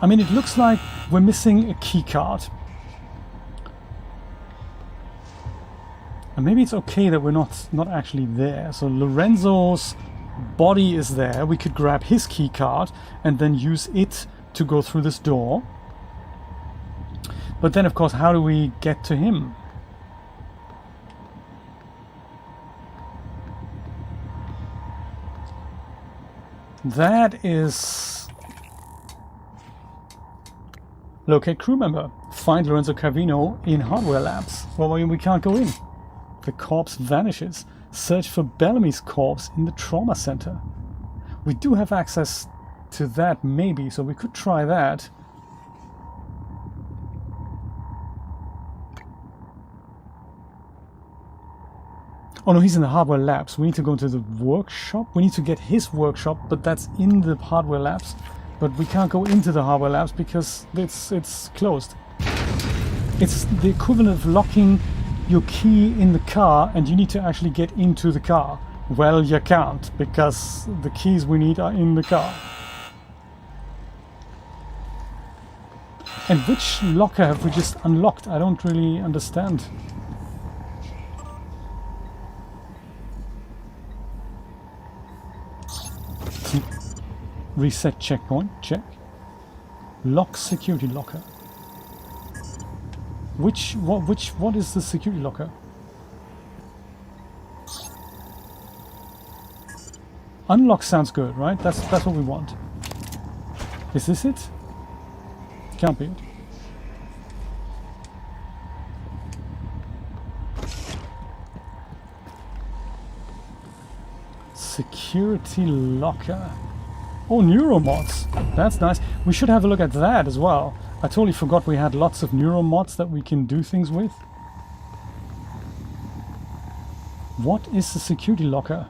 I mean, it looks like we're missing a key card. And maybe it's okay that we're not actually there. So Lorenzo's body is there. We could grab his key card and then use it to go through this door. But then, of course, how do we get to him? That is... Locate crew member. Find Lorenzo Calvino in hardware labs. Well, we can't go in. The corpse vanishes. Search for Bellamy's corpse in the trauma center. We do have access to that, maybe, so we could try that. Oh no, he's in the hardware labs. We need to go into the workshop. We need to get his workshop, but that's in the hardware labs. But we can't go into the hardware labs because it's closed. It's the equivalent of locking your key in the car and you need to actually get into the car. Well, you can't because the keys we need are in the car. And which locker have we just unlocked? I don't really understand. Reset checkpoint, check. Lock security locker. What is the security locker? Unlock sounds good, right? That's what we want. Is this it? Can't be it. Security locker. Oh, neuromods. That's nice. We should have a look at that as well. I totally forgot we had lots of neuromods that we can do things with. What is the security locker?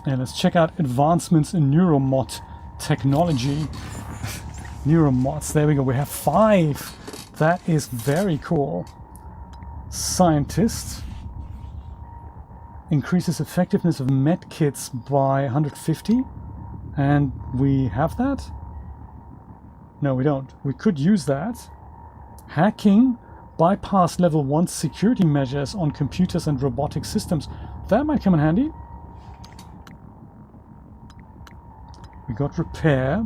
And let's check out advancements in neuromod technology. Neuromods, there we go. We have 5. That is very cool. Scientist. Increases effectiveness of medkits by 150. And we have that? No, we don't. We could use that. Hacking. Bypass level 1 security measures on computers and robotic systems. That might come in handy. We got repair.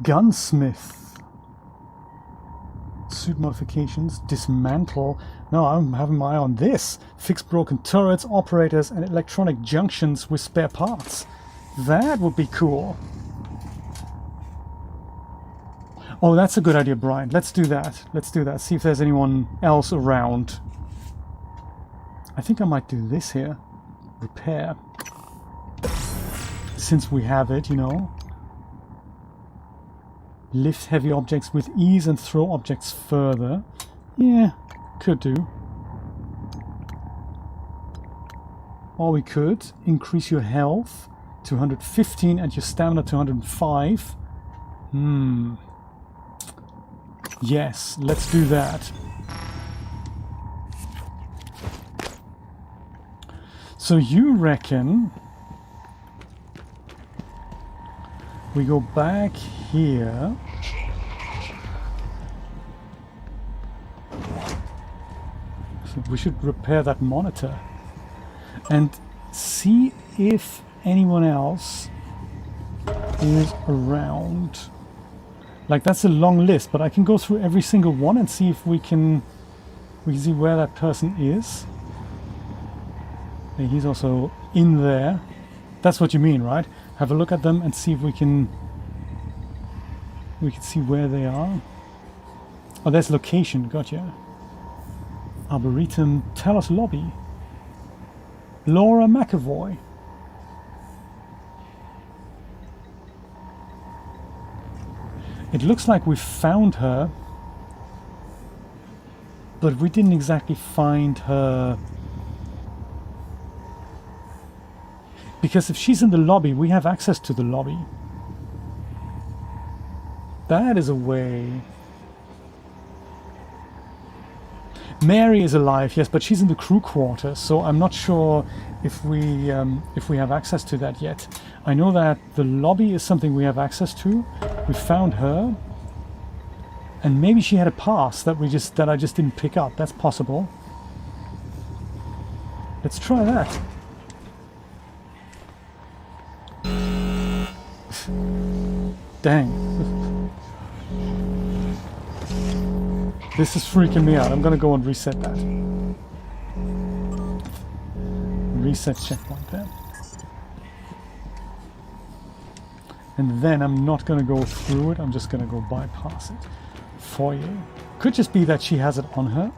Gunsmith. Suit modifications. Dismantle. No, I'm having my eye on this. Fix broken turrets, operators, and electronic junctions with spare parts. That would be cool. Oh, that's a good idea, Brian. Let's do that. Let's do that. See if there's anyone else around. I think I might do this here. Repair. Since we have it, you know. Lift heavy objects with ease and throw objects further. Yeah, could do. Or we could increase your health to 115 and your stamina to 105. Yes, let's do that. So you reckon we go back here. So we should repair that monitor and see if anyone else is around. Like, that's a long list, but I can go through every single one and see if we can see where that person is. He's also in there. That's what you mean, right? Have a look at them and see if we can see where they are. Oh, there's location. Gotcha. Arboretum, Talos Lobby. Laura McAvoy. It looks like we found her, but we didn't exactly find her. Because if she's in the lobby, we have access to the lobby. That is a way. Mary is alive, yes, but she's in the crew quarters, so I'm not sure if we have access to that yet. I know that the lobby is something we have access to. We found her, and maybe she had a pass that I just didn't pick up. That's possible. Let's try that. Dang. This is freaking me out. I'm gonna go and reset that. Reset checkpoint there. And then I'm not gonna go through it, I'm just gonna go bypass it. Foyer. Could just be that she has it on her.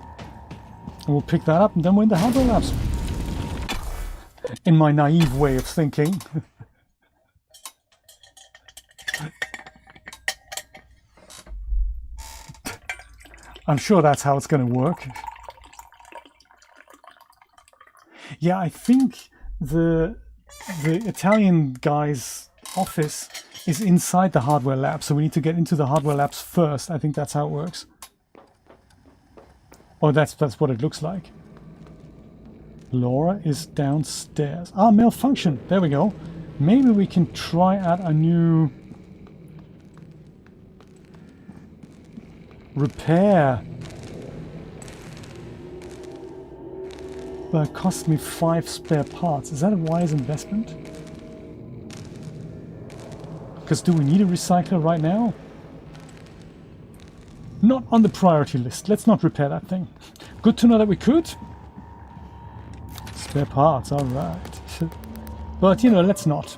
we'll pick that up and then we're in the hardware labs. In my naive way of thinking. I'm sure that's how it's going to work. Yeah, I think the Italian guy's office is inside the hardware lab, so we need to get into the hardware labs first. I think that's how it works. Oh, that's what it looks like. Laura is downstairs. Ah, malfunction. There we go. Maybe we can try out a new repair. But it cost me 5 spare parts. Is that a wise investment? Because do we need a recycler right now? Not on the priority list. Let's not repair that thing. Good to know that we could. Spare parts, alright. But, you know, let's not.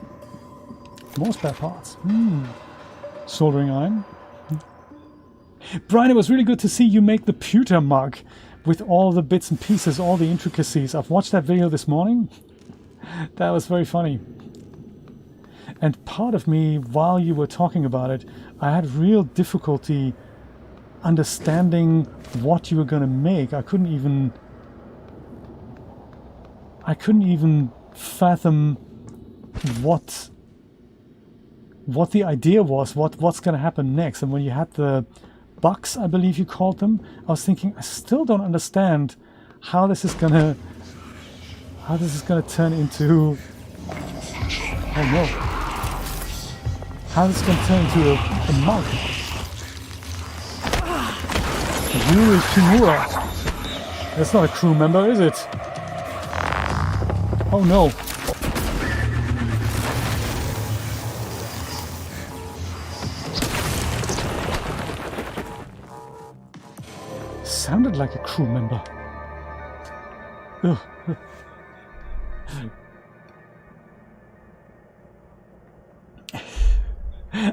More spare parts. Soldering iron. Brian, it was really good to see you make the pewter mug with all the bits and pieces, all the intricacies. I've watched that video this morning. That was very funny. And part of me, while you were talking about it, I had real difficulty understanding what you were going to make. I couldn't even fathom what the idea was, what's going to happen next. And when you had the bucks, I believe you called them, I was thinking, I still don't understand how this is going to turn into, oh no, how this is going to turn into a mug. Yuri Kimura. That's not a crew member, is it? Oh no. Sounded like a crew member. Ugh.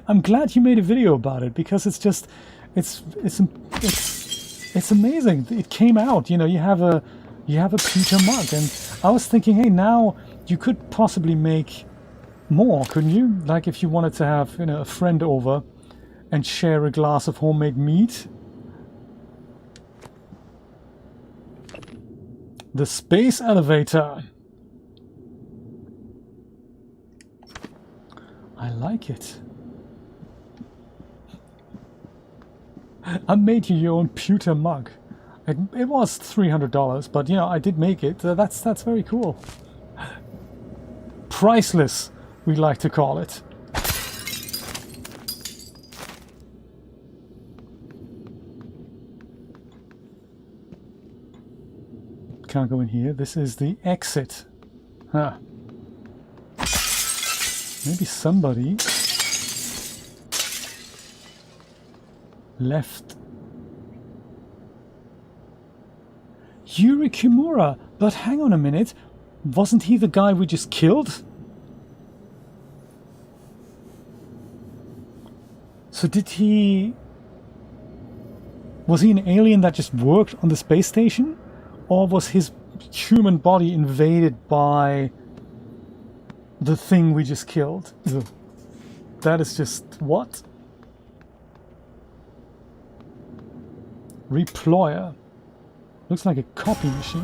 I'm glad you made a video about it, because it's just, it's amazing. It came out, you know, you have a pewter mug, and I was thinking, hey, now you could possibly make more, couldn't you? Like if you wanted to have, you know, a friend over and share a glass of homemade meat. The space elevator. I like it. I made you your own pewter mug. It was $300, but you know, I did make it. That's very cool. Priceless, we like to call it. Can't go in here. This is the exit. Huh. Maybe somebody left Yuri Kimura. But hang on a minute. Wasn't he the guy we just killed? So was he an alien that just worked on the space station? Or was his human body invaded by the thing we just killed? Ugh. That is just... what? Reployer. Looks like a copy machine.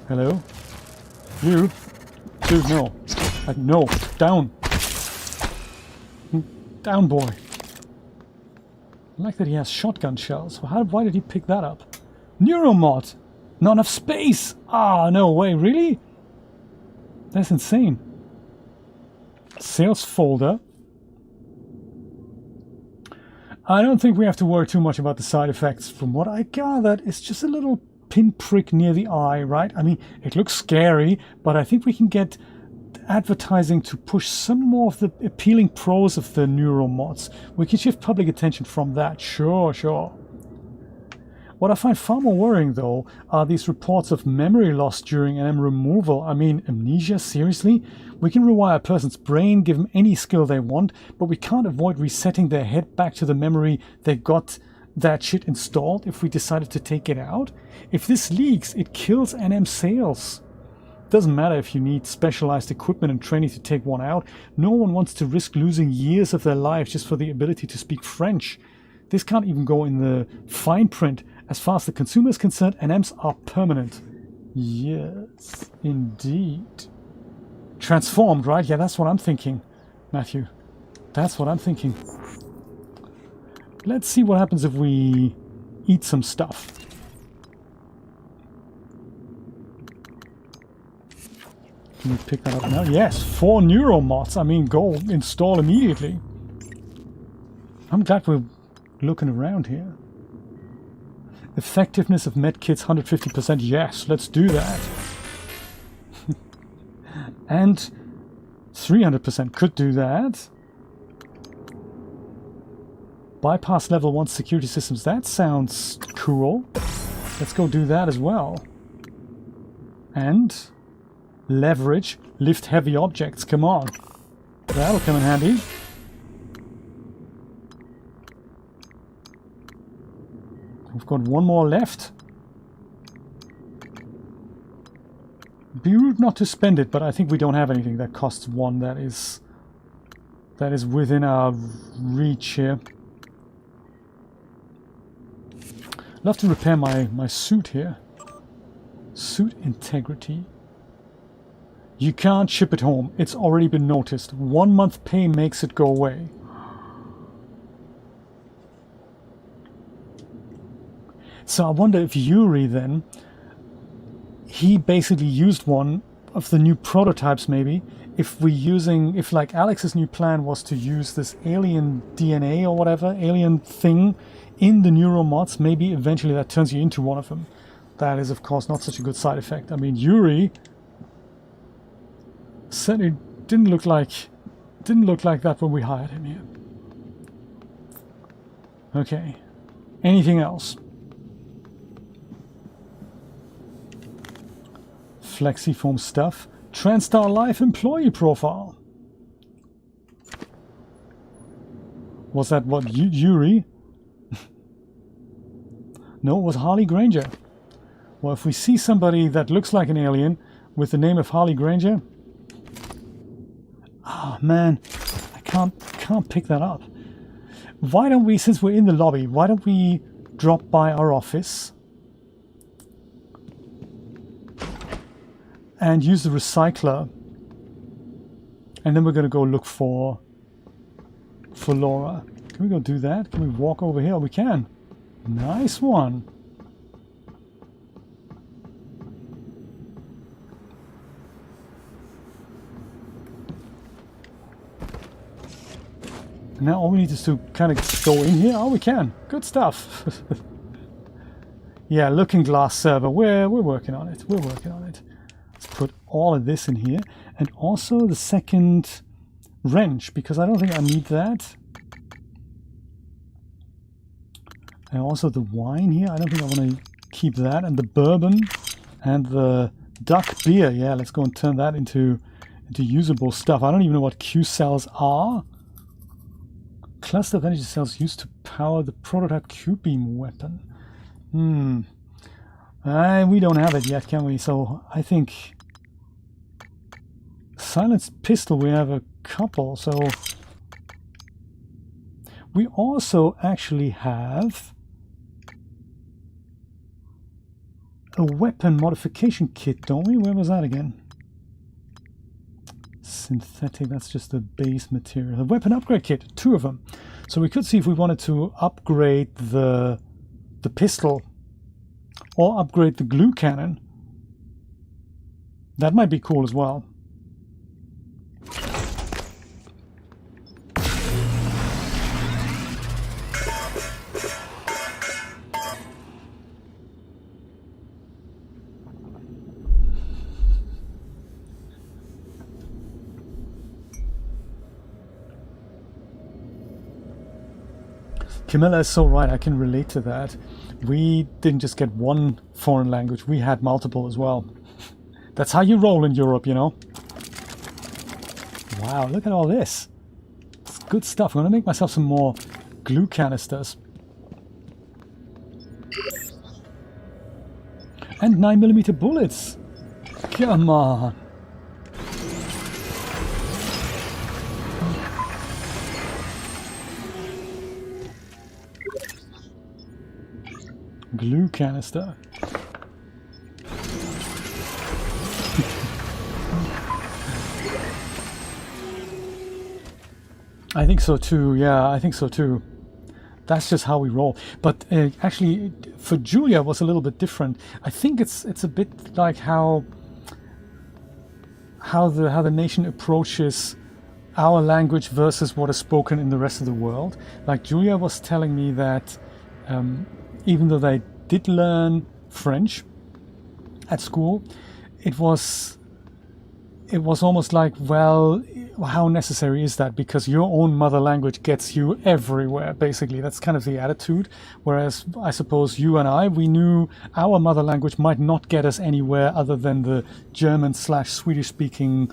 Hello? You? Dude, no. No. Down. Down, boy. I like that he has shotgun shells. Why did he pick that up? Neuromod! Not enough space! Ah, no way, really? That's insane. Sales folder. I don't think we have to worry too much about the side effects. From what I gathered, it's just a little pinprick near the eye, right? I mean, it looks scary, but I think we can get advertising to push some more of the appealing pros of the neuromods. We can shift public attention from that. Sure. What I find far more worrying, though, are these reports of memory loss during NM removal. I mean, amnesia? Seriously? We can rewire a person's brain, give them any skill they want, but we can't avoid resetting their head back to the memory they got that shit installed if we decided to take it out? If this leaks, it kills NM sales. Doesn't matter if you need specialized equipment and training to take one out. No one wants to risk losing years of their lives just for the ability to speak French. This can't even go in the fine print. As far as the consumer is concerned, NMs are permanent. Yes, indeed. Transformed, right? Yeah, that's what I'm thinking, Matthew. That's what I'm thinking. Let's see what happens if we eat some stuff. Can we pick that up now? Yes, 4 neuromods. I mean, go install immediately. I'm glad we're looking around here. Effectiveness of medkits 150%. Yes, let's do that. And 300% could do that. Bypass level 1 security systems. That sounds cool. Let's go do that as well. And leverage, lift heavy objects. Come on. That'll come in handy. We've got one more left. Be rude not to spend it, but I think we don't have anything that costs 1 that is within our reach here. I'll have to repair my suit here. Suit integrity. You can't ship it home. It's already been noticed. 1 month pay makes it go away. So I wonder if Yuri then, he basically used one of the new prototypes maybe. If like Alex's new plan was to use this alien DNA or whatever, alien thing in the neuromods, maybe eventually that turns you into one of them. That is of course not such a good side effect. I mean, Yuri certainly didn't look like that when we hired him here. Okay. Anything else? Flexiform stuff. TranStar Life employee profile. Was that what, Yuri? No, it was Harley Granger. Well, if we see somebody that looks like an alien with the name of Harley Granger... Ah, man, I can't pick that up. Why don't we, since we're in the lobby, why don't we drop by our office and use the recycler, and then we're going to go look for Laura. Can we go do that? Can we walk over here? We can. Nice one. And now all we need is to kind of go in here. Oh, we can. Good stuff. Yeah, looking glass server. We're working on it. We're working on it. Let's put all of this in here. And also the second wrench, because I don't think I need that. And also the wine here. I don't think I want to keep that. And the bourbon and the duck beer. Yeah, let's go and turn that into usable stuff. I don't even know what Q cells are. Cluster of energy cells used to power the prototype Q-beam weapon. We don't have it yet, can we? So I think silenced pistol, we have a couple. So we also actually have a weapon modification kit, don't we? Where was that again? Synthetic, that's just the base material. A weapon upgrade kit, 2 of them. So we could see if we wanted to upgrade the pistol or upgrade the glue cannon. That might be cool as well. Camilla is so right, I can relate to that. We didn't just get one foreign language, we had multiple as well. That's how you roll in Europe, you know. Wow, look at all this. It's good stuff. I'm going to make myself some more glue canisters. And 9mm bullets. Come on. Glue canister. I think so too, yeah, I think so too. That's just how we roll. But actually, for Julia, it was a little bit different. I think it's a bit like how the nation approaches our language versus what is spoken in the rest of the world. Like Julia was telling me that even though they did learn French at school, it was almost like, well, how necessary is that? Because your own mother language gets you everywhere, basically. That's kind of the attitude. Whereas I suppose you and I, we knew our mother language might not get us anywhere other than the German/Swedish speaking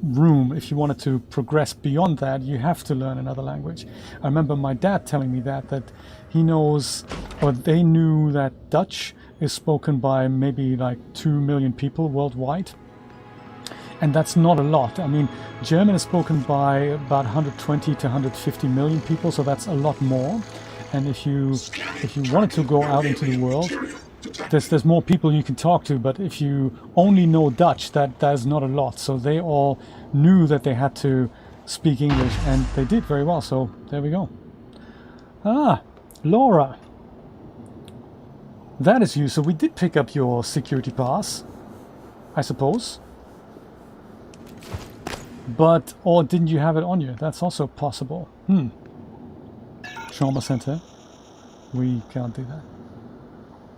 room. If you wanted to progress beyond that, you have to learn another language. I remember my dad telling me that he knows, or they knew, that Dutch is spoken by maybe like 2 million people worldwide. And that's not a lot. I mean, German is spoken by about 120 to 150 million people, so that's a lot more. And if you wanted to go out into the world, there's more people you can talk to, but if you only know Dutch, that is not a lot. So they all knew that they had to speak English, and they did very well. So there we go. Ah, Laura. That is you. So we did pick up your security pass, I suppose. But, or didn't you have it on you? That's also possible. Trauma center. We can't do that.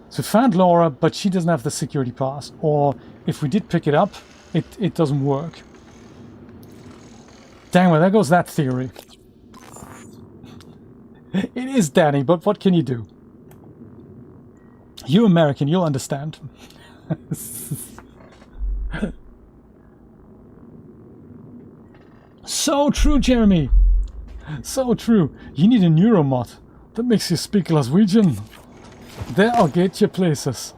So found Laura, but she doesn't have the security pass. Or if we did pick it up, it doesn't work. Dang, well, there goes that theory. It is Danny, but what can you do? You American, you'll understand. So true, Jeremy. So true. You need a neuromod that makes you speak Glaswegian. That'll get you places.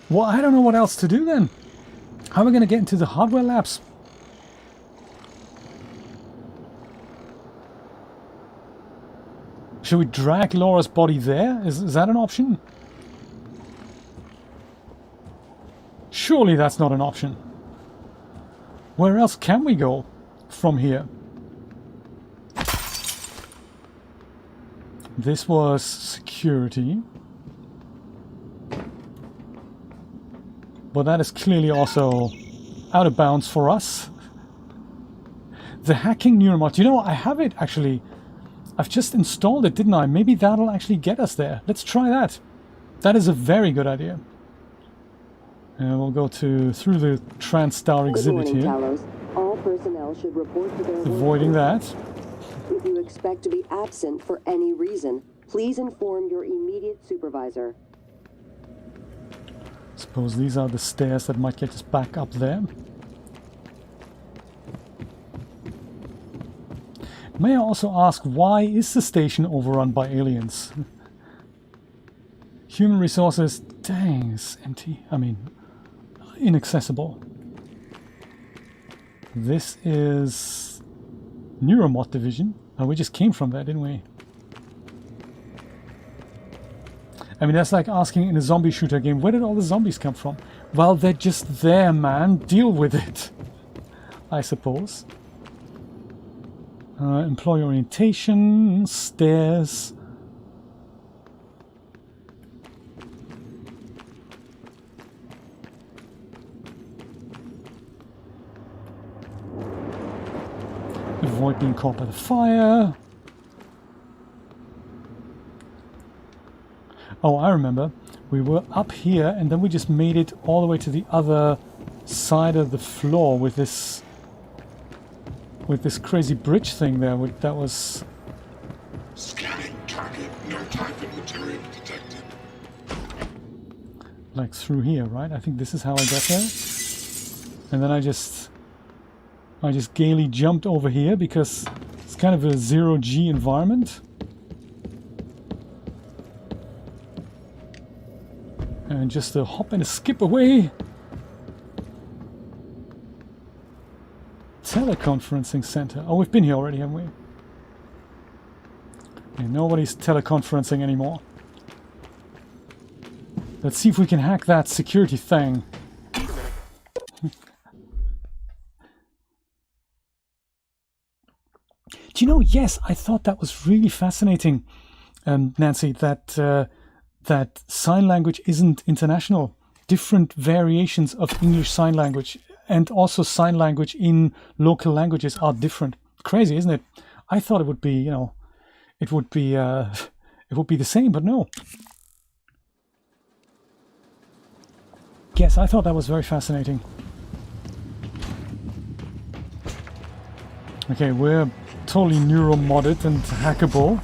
Well, I don't know what else to do then. How are we going to get into the hardware labs? Should we drag Laura's body there? Is that an option? Surely that's not an option. Where else can we go from here? This was security. But that is clearly also out of bounds for us. The hacking neuromod. You know, I have it actually. I've just installed it, didn't I? Maybe that'll actually get us there. Let's try that. That is a very good idea. And we'll go through the TranStar exhibit here. Talos. All personnel should report to their Avoiding that. If you expect to be absent for any reason, please inform your immediate supervisor. Suppose these are the stairs that might get us back up there. May I also ask, why is the station overrun by aliens? Human resources, dang, it's empty. I mean, inaccessible. This is Neuromod division. Oh, we just came from there, didn't we? I mean, that's like asking in a zombie shooter game, where did all the zombies come from? Well, they're just there, man. Deal with it, I suppose. Employee orientation, stairs. Avoid being caught by the fire. Oh, I remember. We were up here and then we just made it all the way to the other side of the floor with this crazy bridge thing there. That was... Scanning target. No type of material detected. Like through here, right? I think this is how I got there. And then I just gaily jumped over here because it's kind of a zero-G environment. And just a hop and a skip away. Teleconferencing center. Oh, we've been here already, haven't we? Yeah, nobody's teleconferencing anymore. Let's see if we can hack that security thing. Do you know, yes, I thought that was really fascinating, Nancy, that that sign language isn't international. Different variations of English Sign Language and also sign language in local languages are different. Crazy, isn't it? I thought it would be, you know, it would be the same, but no. Yes, I thought that was very fascinating. Okay, we're totally neuromodded and hackable.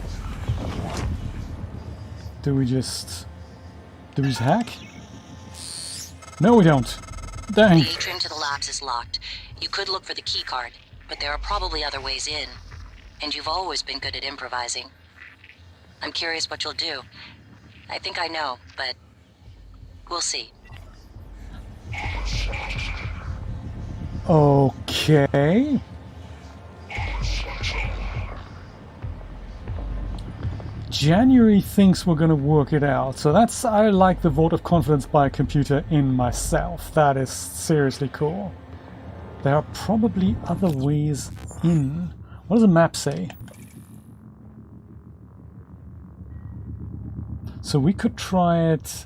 Do we just hack? No, we don't. Dang. The atrium to the labs is locked. You could look for the key card, but there are probably other ways in. And you've always been good at improvising. I'm curious what you'll do. I think I know, but we'll see. Okay. January thinks we're going to work it out. So that's, I like the vote of confidence by a computer in myself. That is seriously cool. There are probably other ways in. What does the map say? So we could try it.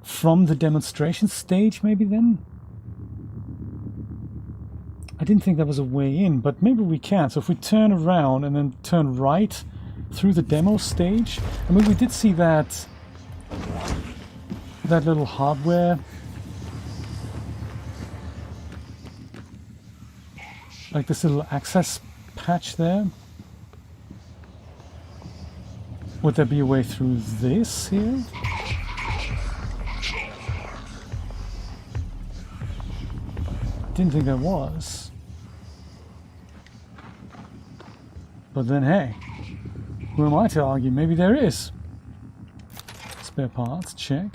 From the demonstration stage, maybe then? I didn't think there was a way in, but maybe we can. So if we turn around and then turn right through the demo stage, I mean, we did see that little hardware, like this little access patch there. Would there be a way through this here? Didn't think there was. But then, hey, who am I to argue? Maybe there is. Spare parts, check.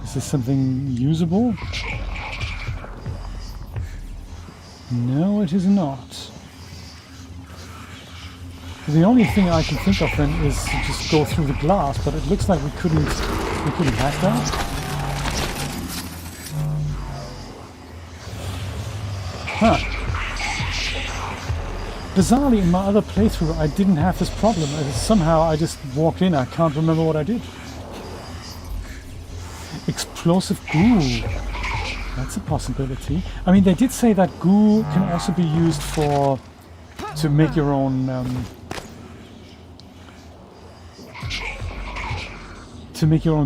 Is this something usable? No, it is not. The only thing I can think of then is to just go through the glass, but it looks like we couldn't hack that. Huh. Bizarrely, in my other playthrough, I didn't have this problem. Somehow I just walked in. I can't remember what I did. Explosive goo. That's a possibility. I mean, they did say that goo can also be used to make your own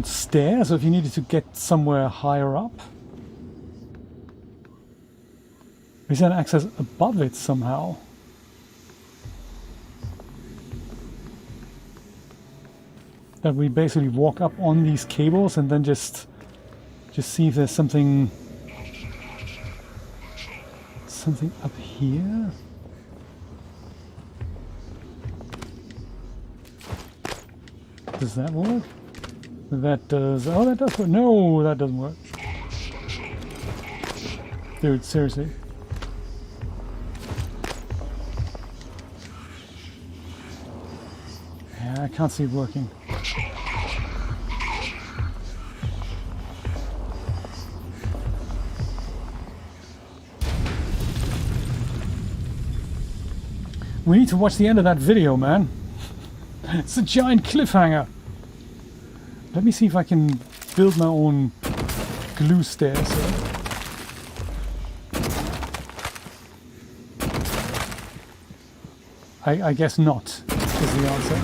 stairs, so if you needed to get somewhere higher up. Is there an access above it somehow? That we basically walk up on these cables and then just see if there's something up here. Does that work? That does. Oh, that does work. No, that doesn't work. Dude, seriously. Yeah, I can't see it working. We need to watch the end of that video, man. It's a giant cliffhanger. Let me see if I can build my own glue stairs here. I guess not, is the answer.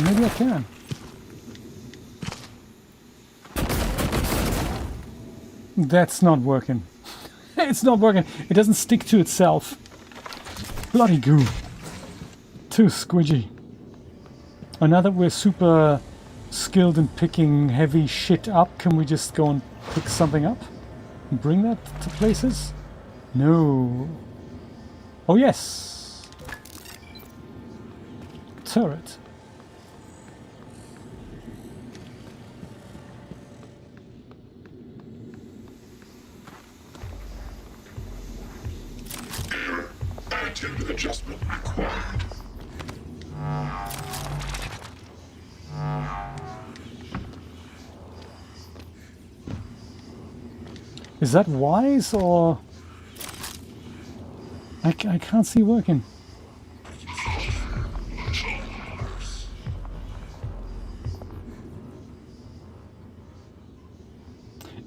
Maybe I can. That's not working. It's not working. It doesn't stick to itself. Bloody goo. Too squidgy. And now that we're super skilled in picking heavy shit up, can we just go and pick something up? And bring that to places? No. Oh yes. Turret. Additive adjustment required. Is that wise or... I can't see working.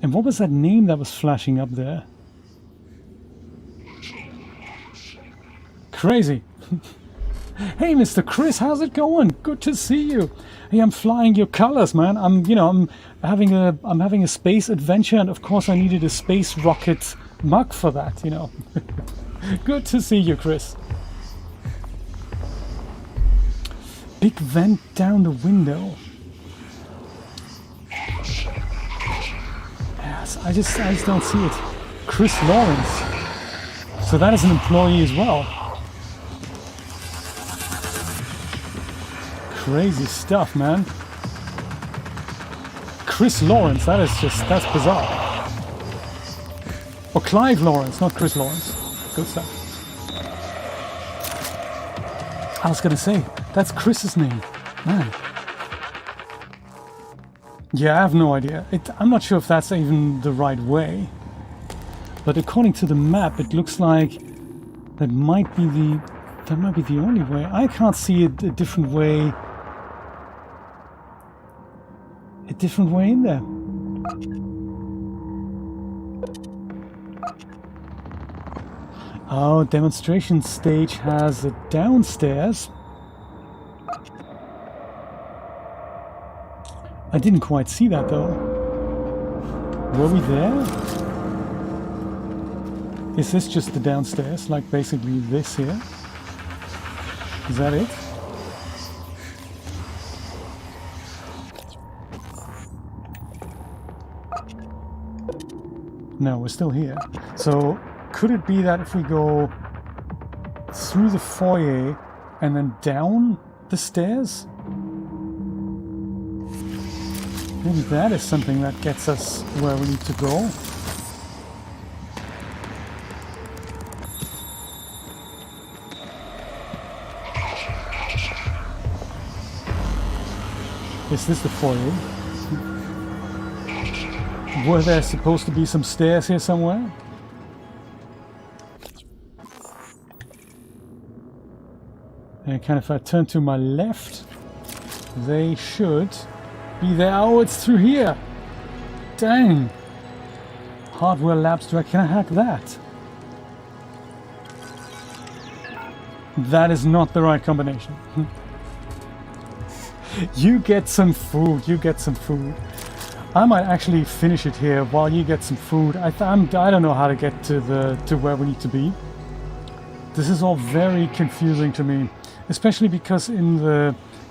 And what was that name that was flashing up there? Crazy. Hey, Mr. Chris, how's it going? Good to see you. Hey, I'm flying your colors, man. I'm having a space adventure, and of course I needed a space rocket mug for that, you know. Good to see you, Chris. Big vent down the window. Yes, I just don't see it. Chris Lawrence. So that is an employee as well. Crazy stuff, man. Chris Lawrence, that's bizarre. Or Clive Lawrence, not Chris Lawrence. Good stuff. I was gonna say, that's Chris's name. Man. Yeah, I have no idea. I'm not sure if that's even the right way. But according to the map, it looks like that might be the only way. I can't see a different way. A different way in there. Oh, demonstration stage has a downstairs. I didn't quite see that though. Were we there? Is this just the downstairs? Like basically this here? Is that it? No, we're still here. So, could it be that if we go through the foyer and then down the stairs? Maybe that is something that gets us where we need to go. Is this the foyer? Were there supposed to be some stairs here somewhere? And kind of if I turn to my left, they should be there. Oh, it's through here! Dang! Hardware Labs, can I hack that? That is not the right combination. You get some food, you get some food. I might actually finish it here while you get some food. I don't know how to get to where we need to be. This is all very confusing to me, especially because in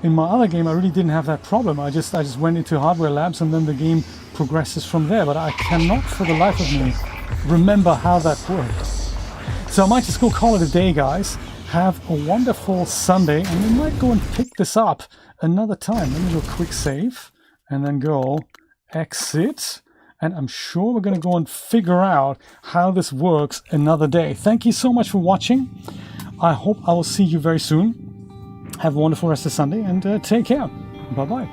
my other game I really didn't have that problem. I just went into Hardware Labs and then the game progresses from there. But I cannot for the life of me remember how that works. So I might just go call it a day, guys. Have a wonderful Sunday, and we might go and pick this up another time. Let me do a quick save and then go exit, and I'm sure we're going to go and figure out how this works another day. Thank you so much for watching. I hope I will see you very soon. Have a wonderful rest of Sunday, and take care. Bye bye.